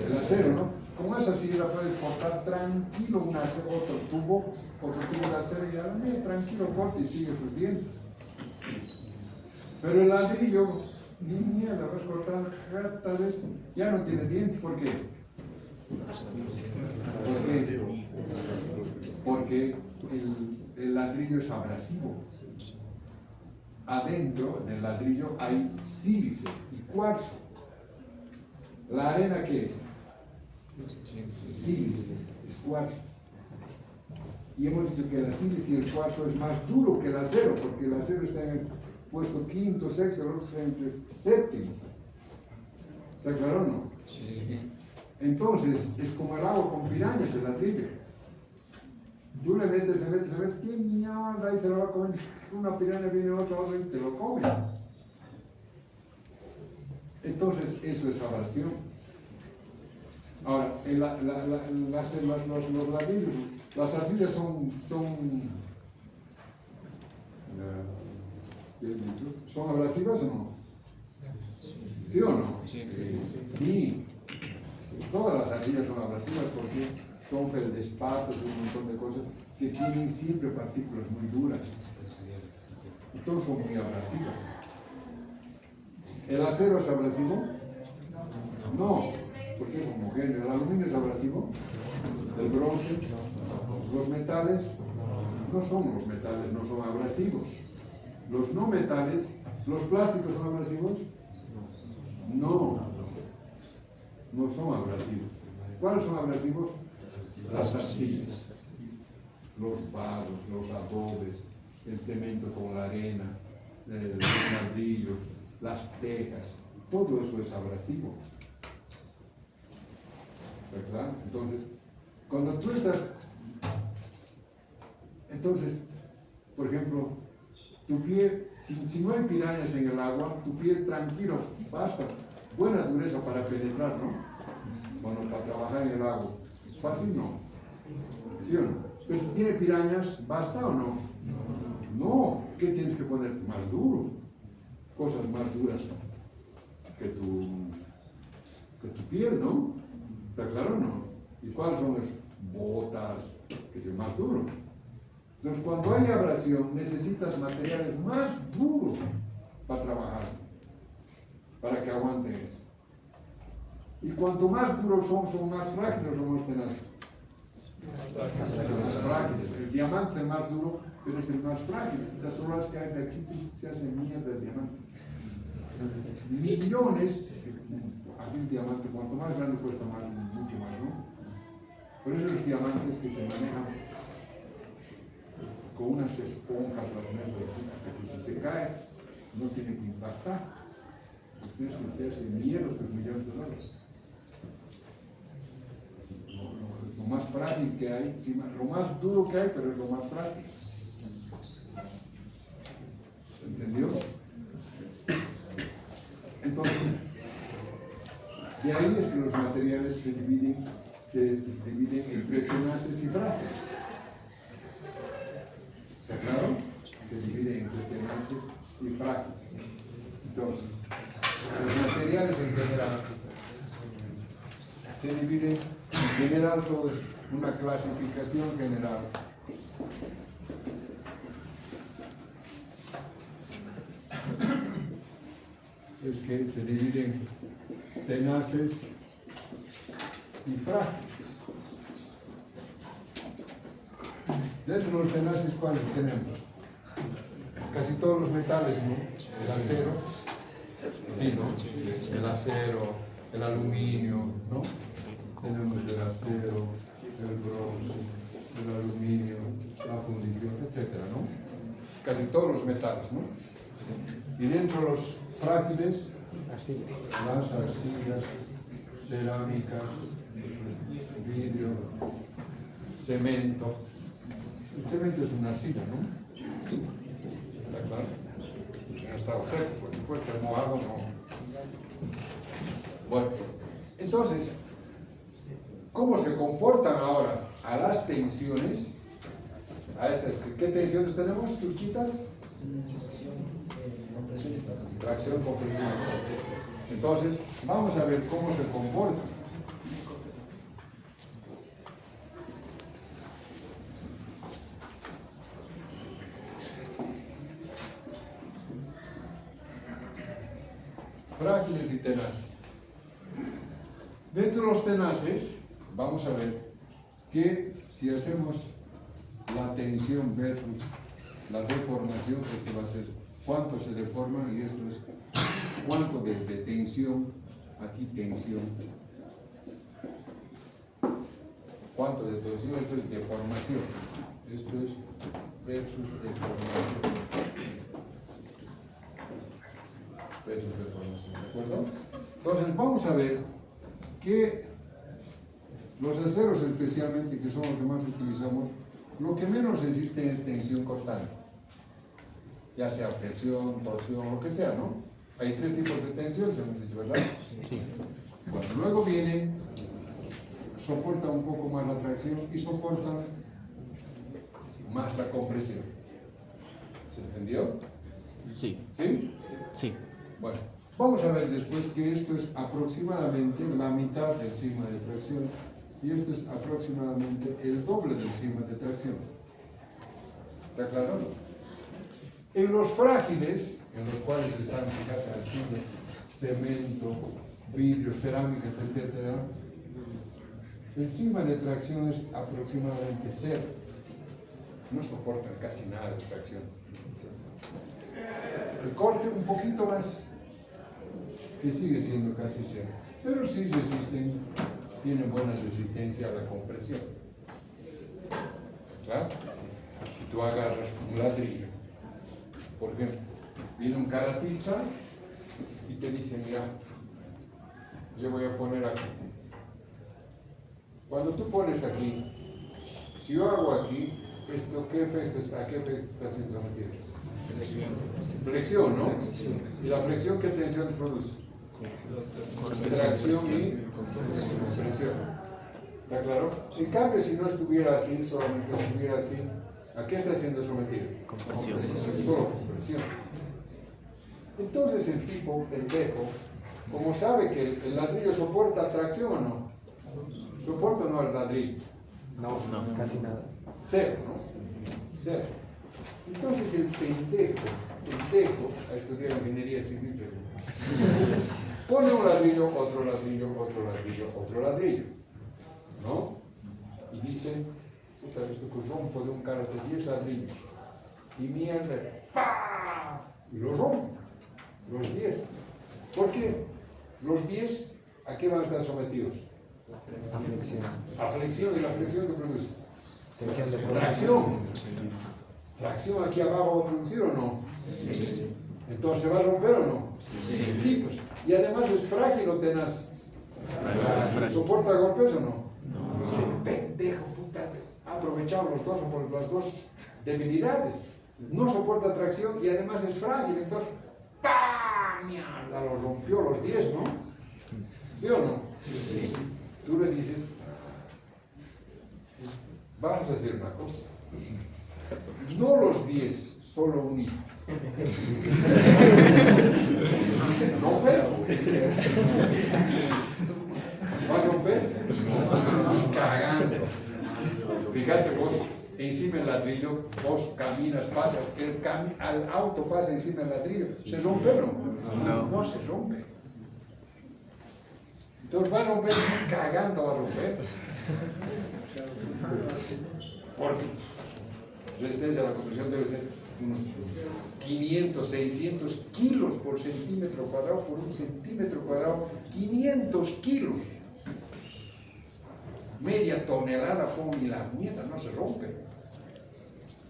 El acero, ¿no? Con esa sí la puedes cortar tranquilo, otro tubo de acero y a la media tranquilo corta y sigue sus dientes. Pero el ladrillo, ni mierda, vas a cortar jata de esto, ya no tiene dientes, ¿por qué? Porque el ladrillo es abrasivo. Adentro del ladrillo hay sílice y cuarzo. ¿La arena qué es? Sílice, es cuarzo. Y hemos dicho que la sílice y el cuarzo es más duro que el acero, porque el acero está en el puesto quinto, sexto, el otro está entre séptimo. ¿Está claro o no? Sí. Entonces, es como el agua con pirañas, el ladrillo. Tú le metes, ¿qué mierda? Ahí se lo va a comer. Una piraña viene otra y te lo come. Entonces, eso es abrasión. Ahora, los ladrillos, las arcillas ¿son abrasivas o no? ¿Sí o no? Sí. Todas las arcillas son abrasivas porque son feldespatos y un montón de cosas que tienen siempre partículas muy duras. Y todos son muy abrasivas. ¿El acero es abrasivo? No, porque es homogéneo. ¿El aluminio es abrasivo? ¿El bronce? ¿Los metales? No son los metales, no son abrasivos. Los no metales, ¿los plásticos son abrasivos? No, no son abrasivos. ¿Cuáles son abrasivos? Las arcillas, los vasos, los adobes, el cemento con la arena, los ladrillos, las tejas, todo eso es abrasivo. ¿Verdad? Entonces, cuando tú estás, por ejemplo, tu pie, si no hay pirañas en el agua, tu pie tranquilo, basta, buena dureza para penetrar, ¿no? Bueno, para trabajar en el agua. Fácil no. ¿Sí o no? Pero si tiene pirañas, ¿basta o no? No. ¿Qué tienes que poner? Más duro. Cosas más duras que tu piel, ¿no? ¿Está claro o no? ¿Y cuáles son las botas? Que son más duros. Entonces, cuando hay abrasión, necesitas materiales más duros para trabajar, para que aguanten eso. Y cuanto más duros son más frágiles o más tenaces. Son más frágiles. El diamante es el más duro, pero es el más frágil. Las torres que hay existen, se hacen mierda del diamante. Millones, así un diamante, cuanto más grande cuesta más, mucho más, ¿no? Por eso los diamantes que se manejan con unas esponjas, las mesas, que si se cae, no tiene que impactar. Entonces se hace mierda tus millones de dólares. Lo más frágil que hay, lo más duro que hay, pero es lo más frágil. ¿Entendió? Entonces, de ahí es que los materiales se dividen entre tenaces y frágiles. ¿Está claro? Se dividen entre tenaces y frágiles. Entonces, los materiales en general se dividen, en general todo es una clasificación general. Es que se dividen tenaces y frágiles. Dentro de los tenaces, ¿cuáles tenemos? Casi todos los metales, ¿no? El acero, sí, ¿no? El acero, el aluminio, ¿no? Tenemos el acero, el bronce, el aluminio, la fundición, etcétera, ¿no? Casi todos los metales, ¿no? Y dentro de los frágiles, las arcillas, cerámicas, vidrio, cemento. El cemento es una arcilla, ¿no? ¿Está claro? No estaba seco, por supuesto, el mojado no. Bueno, entonces, ¿cómo se comportan ahora a las tensiones? A estas, ¿qué tensiones tenemos, churchitas? Tracción, compresión. Entonces, vamos a ver cómo se comporta. Frágiles y tenaces. Dentro de los tenaces, vamos a ver que si hacemos la tensión versus la deformación, esto va a ser cuánto se deforma y esto es cuánto de tensión, aquí tensión, cuánto de tensión, esto es deformación, esto es versus deformación, ¿de acuerdo? Entonces vamos a ver que los aceros especialmente, que son los que más utilizamos, lo que menos resisten es tensión cortante, ya sea flexión, torsión, lo que sea, ¿no? Hay tres tipos de tensión, se hemos dicho, ¿verdad? Sí. Bueno, luego viene, soporta un poco más la tracción y soporta más la compresión. ¿Se entendió? Sí. ¿Sí? Sí. Bueno, vamos a ver después que esto es aproximadamente la mitad del sigma de tracción y esto es aproximadamente el doble del sigma de tracción. ¿Está claro? En los frágiles, en los cuales están, fíjate, arcilla, cemento, vidrio, cerámicas, etc., el sigma de tracción es aproximadamente 0. No soportan casi nada de tracción. El corte un poquito más, que sigue siendo casi 0. Pero sí resisten, tienen buena resistencia a la compresión. ¿Claro? Si tú agarras un ladrillo, por ejemplo, viene un caratista y te dice, mira, yo voy a poner aquí. Cuando tú pones aquí, si yo hago aquí, esto, ¿a qué efecto está siendo sometido? Flexión, ¿no? ¿Y la flexión qué tensiones produce? Tracción y compresión. ¿Está claro? En cambio, si no estuviera así, solamente estuviera así, ¿a qué está siendo sometido? Compresión. Solo compresión. Entonces el tipo pendejo, como sabe que el ladrillo soporta tracción o no, ¿soporta o no el ladrillo? No, casi nada. Cero, ¿no? Cero. Entonces el pendejo, a estudiar ingeniería civil, pone un ladrillo, otro ladrillo, otro ladrillo, otro ladrillo, ¿no? Y dice, puta, esto que rompo de un carro de 10 ladrillos. Y mierda, ¡pah! Y lo rompo, los 10. ¿Por qué? Los 10, ¿a qué van a estar sometidos? A flexión. A flexión, y la flexión que produce. Tensión de Tracción. ¿Tracción aquí abajo va a producir o no? Sí. Entonces, ¿se va a romper o no? Sí, pues. Y además es frágil o tenaz. ¿Soporta golpes o no? No. Pendejo, puta. Ha aprovechado las dos debilidades. No soporta tracción y además es frágil. Entonces, ¡pam! Mierda, lo rompió los 10, ¿no? ¿Sí o no? Sí. Tú le dices, vamos a decir una cosa. No los 10, solo un hijo. ¿Romper? ¿Vas a romper? Ni cagando. Fíjate vos, encima del ladrillo, vos caminas, pasas, al auto pasa encima del ladrillo. ¿Se rompe o no? No. No se rompe. Entonces va a romper, ni cagando va a romper. Porque resistencia a la compresión debe ser unos 500, 600 kilos por centímetro cuadrado, por un centímetro cuadrado, 500 kilos. Media tonelada, pon y la mierda, no se rompe.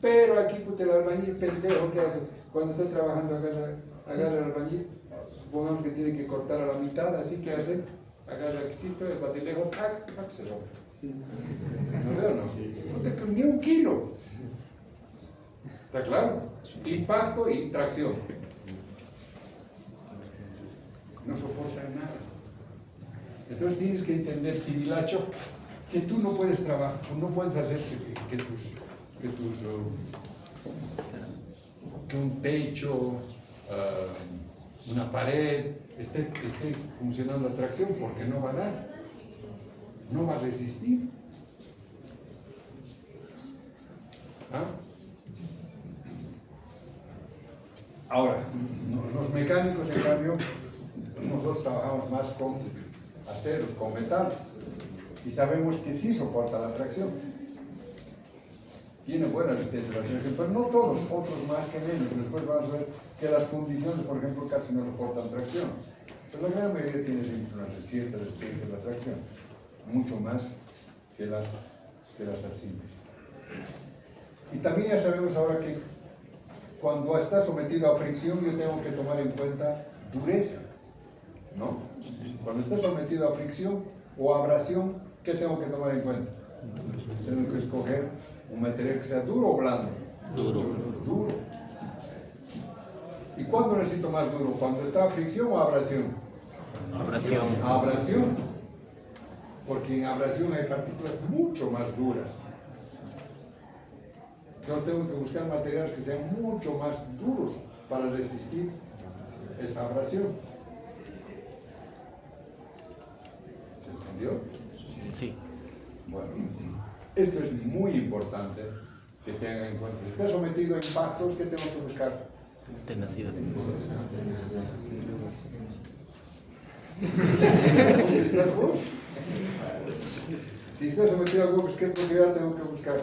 Pero aquí, puta, el albañil pendejo, ¿qué hace? Cuando está trabajando, agarra el albañil, supongamos que tiene que cortar a la mitad, así que hace, agarra el quesito, el batilejo, ¡tac! Se rompe. ¿No veo, no? Ni un kilo. ¿Está claro? Impacto y tracción. No soporta nada. Entonces tienes que entender, civilacho, que tú no puedes trabajar, no puedes hacer que un techo, una pared esté funcionando a tracción, porque no va a dar, no va a resistir. ¿Ah? Ahora, los mecánicos, en cambio, nosotros trabajamos más con aceros, con metales, y sabemos que sí soporta la tracción. Tiene buena resistencia a la tracción, pero no todos, otros más que menos. Después vamos a ver que las fundiciones, por ejemplo, casi no soportan tracción. Pero la gran mayoría tiene una cierta resistencia a la tracción, mucho más que las arcillas. Y también ya sabemos ahora que cuando está sometido a fricción, yo tengo que tomar en cuenta dureza, ¿no? Cuando está sometido a fricción o abrasión, ¿qué tengo que tomar en cuenta? Tengo que escoger un material que sea duro o blando. Duro. ¿Y cuándo necesito más duro? ¿Cuando está a fricción o abrasión? Abrasión. Abrasión. Porque en abrasión hay partículas mucho más duras. Entonces tengo que buscar materiales que sean mucho más duros para resistir esa abrasión. ¿Se entendió? Sí. Bueno, esto es muy importante que tengan en cuenta. Si está sometido a impactos, ¿qué tengo que buscar? Tenacidad. ¿Dónde estás vos? Si está sometido a golpes, ¿qué propiedad tengo que buscar?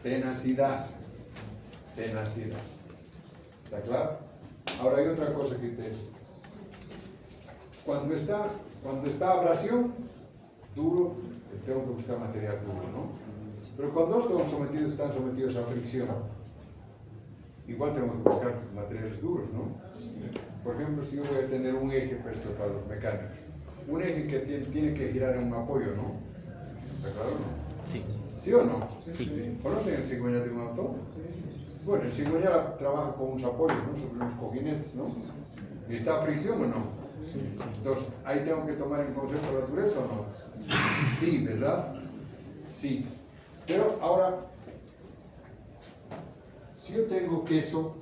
Tenacidad. ¿Está claro? Ahora hay otra cosa que cuando está abrasión, duro, tengo que buscar material duro, ¿no? Pero cuando están sometidos a fricción, igual tengo que buscar materiales duros, ¿no? Por ejemplo, si yo voy a tener un eje puesto para los mecánicos, un eje que tiene que girar en un apoyo, ¿no? ¿Está claro, no? Sí. ¿Sí o no? Sí. ¿Conocen el cigüeñal de un auto? Bueno, el cigüeñal trabaja con unos apoyos, ¿no? Sobre unos cojinetes, ¿no? ¿Y está a fricción o no? Entonces, ¿ahí tengo que tomar en concepto la dureza o no? Sí, ¿verdad? Sí. Pero ahora, si yo tengo queso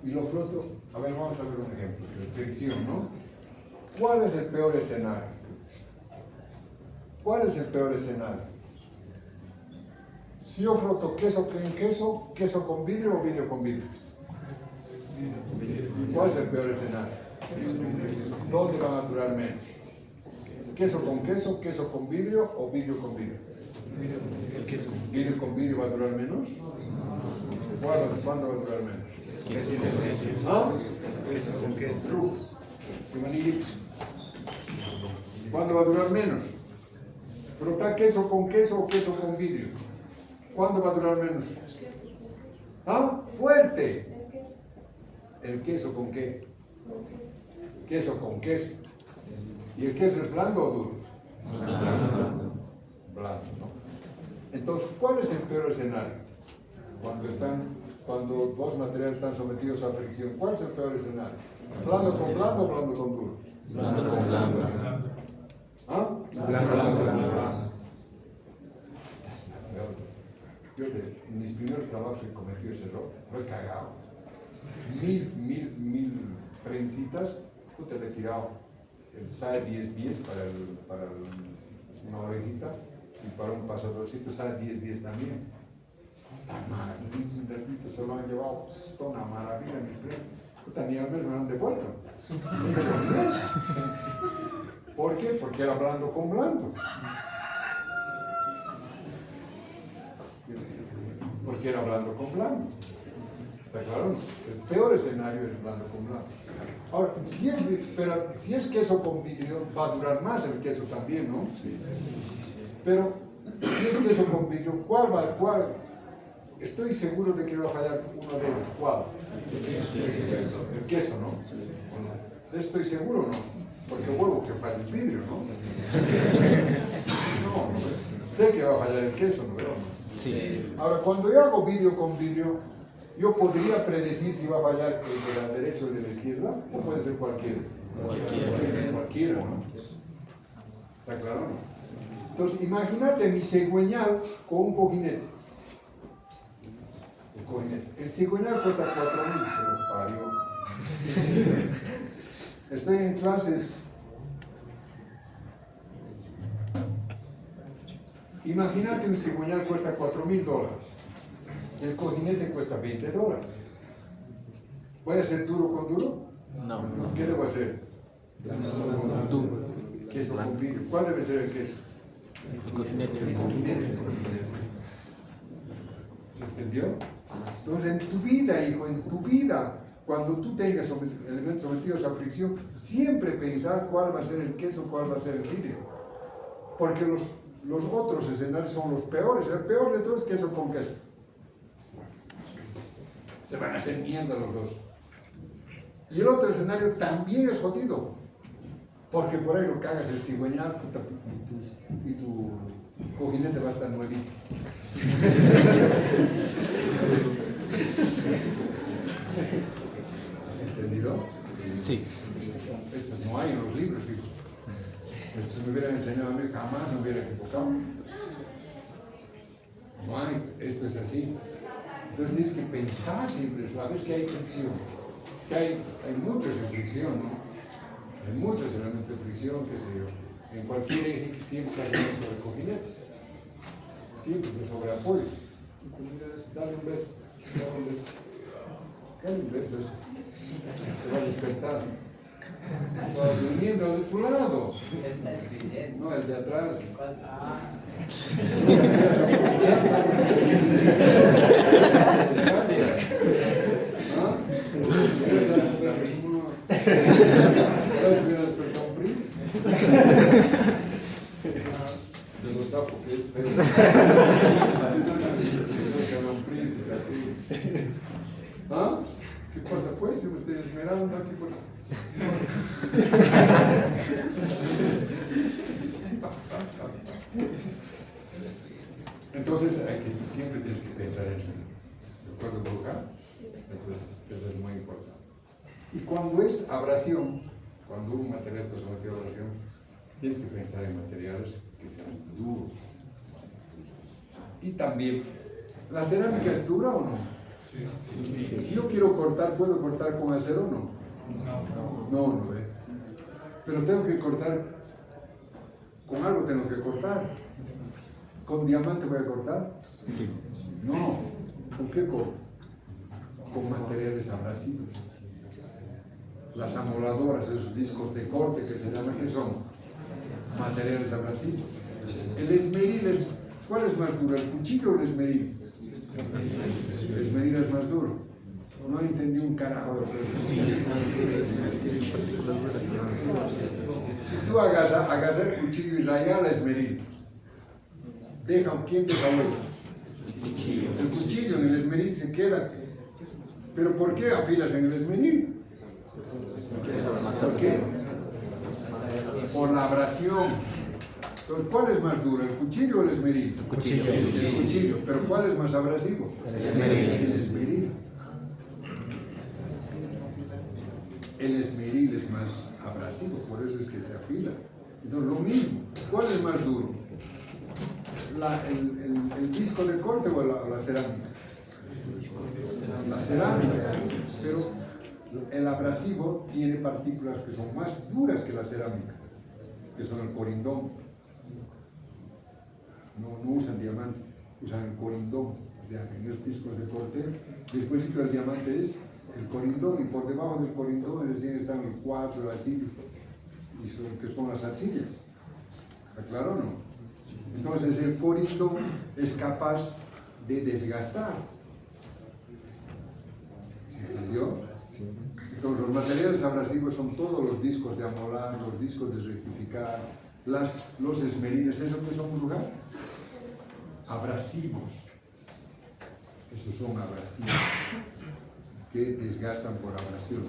y lo froto, a ver, vamos a ver un ejemplo de fricción, ¿no? ¿Cuál es el peor escenario? ¿Cuál es el peor escenario? Si yo froto queso con queso, queso con vidrio o vidrio con vidrio. ¿Cuál es el peor escenario? ¿Dónde va a durar menos? ¿Queso con vidrio o vidrio con vidrio? ¿Vidrio con vidrio va a durar menos? ¿Cuándo va a durar menos? ¿Ah? Truco. ¿Cuándo va a durar menos? ¿Frotar queso con queso o queso con vidrio? ¿Cuándo va a durar menos? ¿Ah? ¡Fuerte! ¿El queso con qué? Queso con queso. ¿Y el queso es blando o duro? Blando, ¿no? Entonces, ¿cuál es el peor escenario? Cuando dos materiales están sometidos a fricción, ¿cuál es el peor escenario? ¿Blando con blando o blando con duro? Blando con blando. ¿Ah? Blando. Yo en mis primeros trabajos he cometido ese error, lo he cagado. Mil trencitas, puta, le he tirado el SAE 1010 para una orejita y para un pasadorcito SAE 1010 también. Puta madre, un datito se lo han llevado, es toda una maravilla mis premios. Puta, ni al menos me lo han devuelto. ¿Por qué? Porque era blando con blando. Porque era blando con blando. ¿Está claro? El peor escenario es blando con blando. Ahora, si es queso con vidrio, va a durar más el queso también, ¿no? Pero, si es queso con vidrio, ¿cuál? Estoy seguro de que va a fallar uno de ellos. ¿Cuál? El queso, ¿no? ¿O no? Estoy seguro, ¿no? Porque huevo que falla el vidrio, ¿no? No, sé que va a fallar el queso, ¿no? Sí. Ahora, cuando yo hago vidrio con vidrio, yo podría predecir si va a fallar el de la derecha o el de la izquierda, o puede ser cualquiera. Cualquiera, ¿no? ¿Está claro? Entonces, imagínate mi cigüeñal con un cojinete. El cigüeñal cuesta 4.000, pero parió. Estoy en clases. Imagínate un cigüeñal cuesta $4.000. El cojinete cuesta $20. ¿Voy a hacer duro con duro? No. ¿Qué debo hacer? Duro. Queso con vidrio. ¿Cuál debe ser el queso? El cojinete. El cojinete. ¿Se entendió? Entonces, en tu vida, hijo, en tu vida, cuando tú tengas elementos sometidos a fricción, siempre pensar cuál va a ser el queso, cuál va a ser el vidrio. Porque los otros escenarios son los peores. El peor de todos es queso con queso. Se van a hacer mierda los dos. Y el otro escenario también es jodido. Porque por ahí lo cagas el cigüeñal y tu cojinete va a estar nuevito. ¿Has entendido? Sí. Esto no hay en los libros, hijo. Si me hubieran enseñado a mí, jamás me hubiera equivocado. No hay, esto es así. Entonces tienes que pensar siempre, sabes que hay fricción, que hay muchos de fricción, ¿no? Hay muchos elementos de fricción, qué sé yo. En cualquier eje siempre hay elementos de cojinetes, siempre de sobreapoyo. Dale un beso, dale un beso, eso. Se va a despertar. Estaba durmiendo de tu lado. No, el de atrás. ¿Ah? ¿Hubiera despertado un príncipe? De los sapos que es, pero un príncipe así. ¿Ah? ¿Qué pasa pues? Si me estoy esmerando aquí pues. Entonces siempre tienes que pensar en eso. ¿De acuerdo, Borja? Eso es muy importante. Y cuando es abrasión, cuando un material está sometido a abrasión, tienes que pensar en materiales que sean duros. Y también, ¿la cerámica es dura o no? Si yo quiero cortar, ¿puedo cortar con acero o no? No, pero tengo que cortar, con algo tengo que cortar. ¿Con diamante voy a cortar? Sí. No, ¿con qué corto? Con materiales abrasivos. Las amoladoras, esos discos de corte que se llaman, ¿qué son? Materiales abrasivos. El esmeril, ¿cuál es más duro, el cuchillo o el esmeril? El esmeril es más duro. No entendí un carajo de lo que es. Si tú agarras el cuchillo y rayas el esmeril, ¿quién deja huella? El cuchillo en el esmeril se queda. ¿Pero por qué afilas en el esmeril? ¿Por qué? Por la abrasión. Entonces, ¿cuál es más duro, el cuchillo o el esmeril? El cuchillo. El cuchillo. ¿Pero cuál es más abrasivo? El esmeril. El esmeril. El esmeril es más abrasivo, por eso es que se afila. Entonces, lo mismo. ¿Cuál es más duro? ¿El disco de corte o la cerámica? La cerámica. Pero el abrasivo tiene partículas que son más duras que la cerámica, que son el corindón. No usan diamante, usan el corindón. O sea, en los discos de corte, después del diamante es el corindón, y por debajo del corindón recién están el cuarzo, el arcillo, que son las arcillas. ¿Está claro o no? Entonces el corindón es capaz de desgastar. ¿Entendió? Entonces los materiales abrasivos son todos los discos de amolar, los discos de rectificar, los esmeriles, ¿eso qué son, un lugar? Abrasivos. Esos son abrasivos que desgastan por abrasión.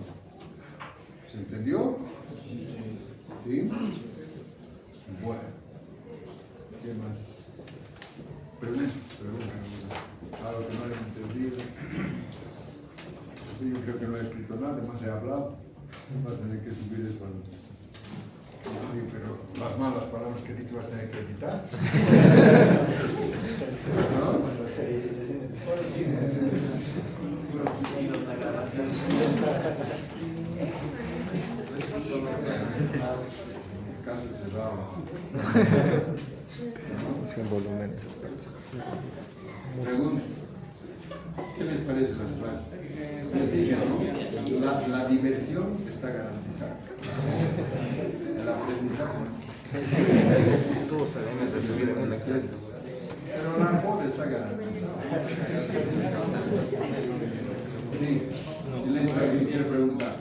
¿Se entendió? ¿Sí? Bueno. ¿Qué más? Preguntas. Algo que no he entendido. Yo creo que no he escrito nada, además he hablado. Vas a tener que subir eso al... Sí, pero las malas palabras que he dicho vas a tener que editar. ¿No? Casi cerrado. Sin volumen esas partes. Preguntas. ¿Qué les parece las clases? Les dije, ¿no? La diversión está garantizada. El aprendizaje. Todos sabemos de subir en una clase. Pero la joda está garantizada. Sí, silencio, ¿alguien quiere preguntar?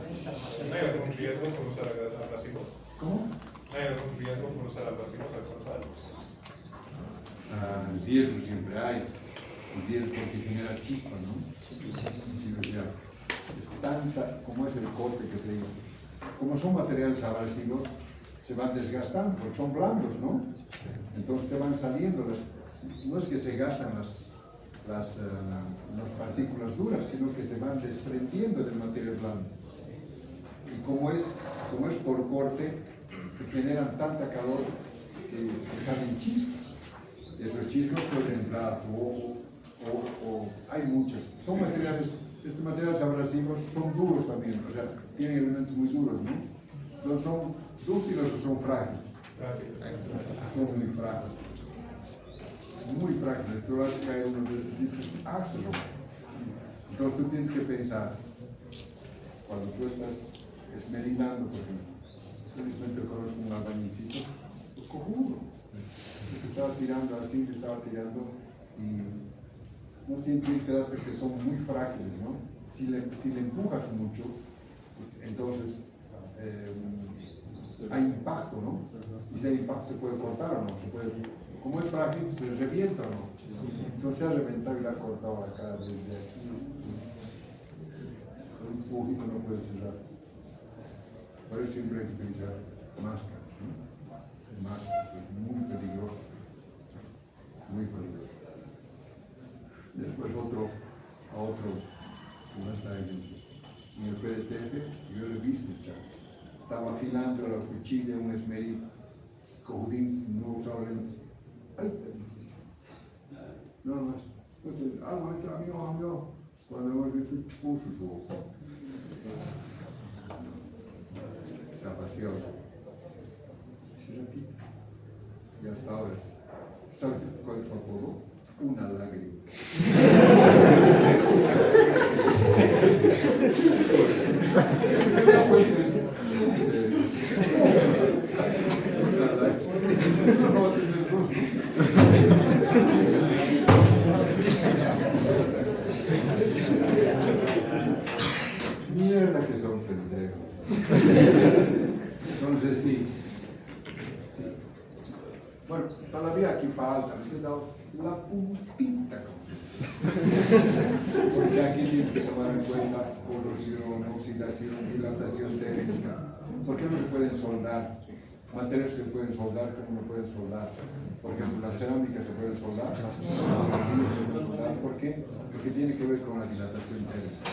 ¿No hay algún riesgo por usar abrasivos? ¿Cómo? ¿No hay algún riesgo por usar abrasivos al cortar? Riesgo siempre hay. El riesgo porque genera chispa, ¿no? Sí, o sea, es tanta como es el corte que te digo. Como son materiales abrasivos, se van desgastando, porque son blandos, ¿no? Entonces se van saliendo, no es que se gastan las partículas duras, sino que se van desprendiendo del material blando. Y como es por corte, generan tanta calor que salen chispas. Esos chispas pueden entrar a tu ojo, o hay muchos. Son materiales, estos materiales abrasivos son duros también, o sea, tienen elementos muy duros, ¿no? Entonces son dúctiles o son frágiles. Son muy frágiles. Muy frágiles. Tú vas a caer uno de estos discos, hazlo. Entonces tú tienes que pensar, cuando tú estás esmerilando, por ejemplo, felizmente conozco un albañilcito, pues cojudo. Estaba tirando así, estaba tirando y no tienes que darte que son muy frágiles, ¿no? Si le empujas mucho, entonces hay impacto, ¿no? Y si hay impacto se puede cortar o no, como es frágil se revienta o no. Entonces se ha reventado y la ha cortado la cara desde aquí. Con un fujito no puede cerrar. Por eso siempre hay que utilizar máscaras, ¿no? Máscaras, es muy peligroso. Muy peligroso. Después otro, como está en el PDTF, yo lo he visto, chaval. estaba afilando la cuchilla, un esmeril, cojudín, no usaba lentes. ¡Ay! Nada más. Entonces, maestro, amigo. Cuando hemos visto, puso su ojo. Está vaciado. Se repite. Y hasta ahora. ¿Sabes cuál fue el apodo? Una lágrima. Mierda que son pendejos. Entonces sí. Bueno, todavía aquí falta, les he dado la puntita. Porque aquí tienes que tomar en cuenta corrosión, oxidación, dilatación térmica. ¿Por qué no se pueden soldar? Materias se pueden soldar, ¿cómo no pueden soldar? Por ejemplo, la cerámica se puede soldar, sí, se puede soldar. ¿Por qué? Porque tiene que ver con la dilatación térmica.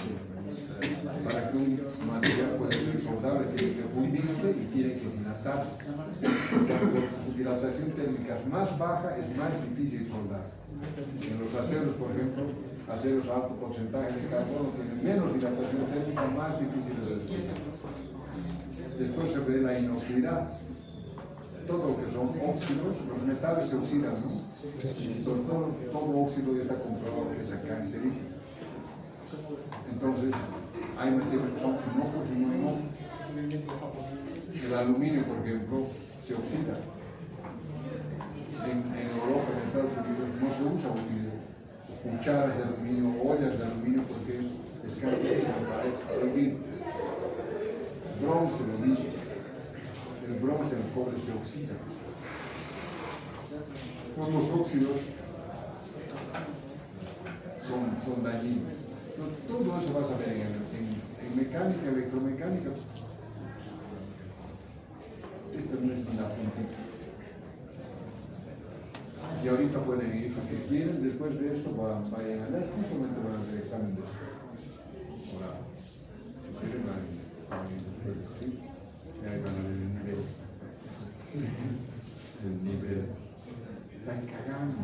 Para que un material pueda ser soldable, tiene que fundirse y tiene que dilatarse. Cuando su dilatación térmica es más baja, es más difícil soldar. En los aceros, por ejemplo, aceros a alto porcentaje de carbono tienen menos dilatación térmica, más difícil de descubrir. Después se ve la inocuidad. Todo lo que son óxidos, los metales se oxidan, ¿no? Entonces, todo óxido ya está comprobado que es cancerígeno. Entonces, hay materiales que son inocuos y no inocuos. El aluminio, por ejemplo, se oxida. En Europa, en Estados Unidos, no se usa cucharas de aluminio, ollas de aluminio, porque es cancerígeno para el bronce, lo mismo. El bronce, el cobre se oxida. Los óxidos son dañinos. Todo eso vas a ver en mecánica, electromecánica. Esta no es ni la puntita. Si ahorita pueden ir, los que quieren, después de esto vayan a leer, justamente van a hacer examen de esto. Ahora, si quieren, van a ir después de aquí. Y ahí van a ver el nivel. El nivel. Están cagando.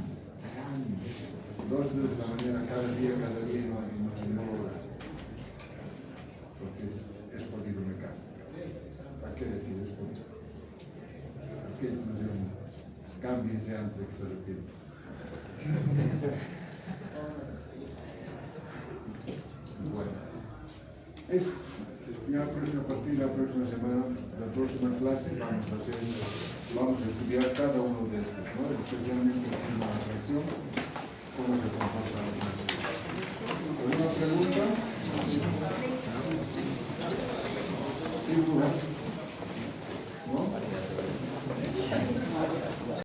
2 de la mañana cada día no logras. Porque es por hidromecánica. ¿Para qué decir es por hidromecánica? ¿Para qué no se cámbiense antes de que se repita? Bueno, eso. Ya a partir de la próxima semana, la próxima clase, vamos a estudiar cada uno de estos, ¿no? Especialmente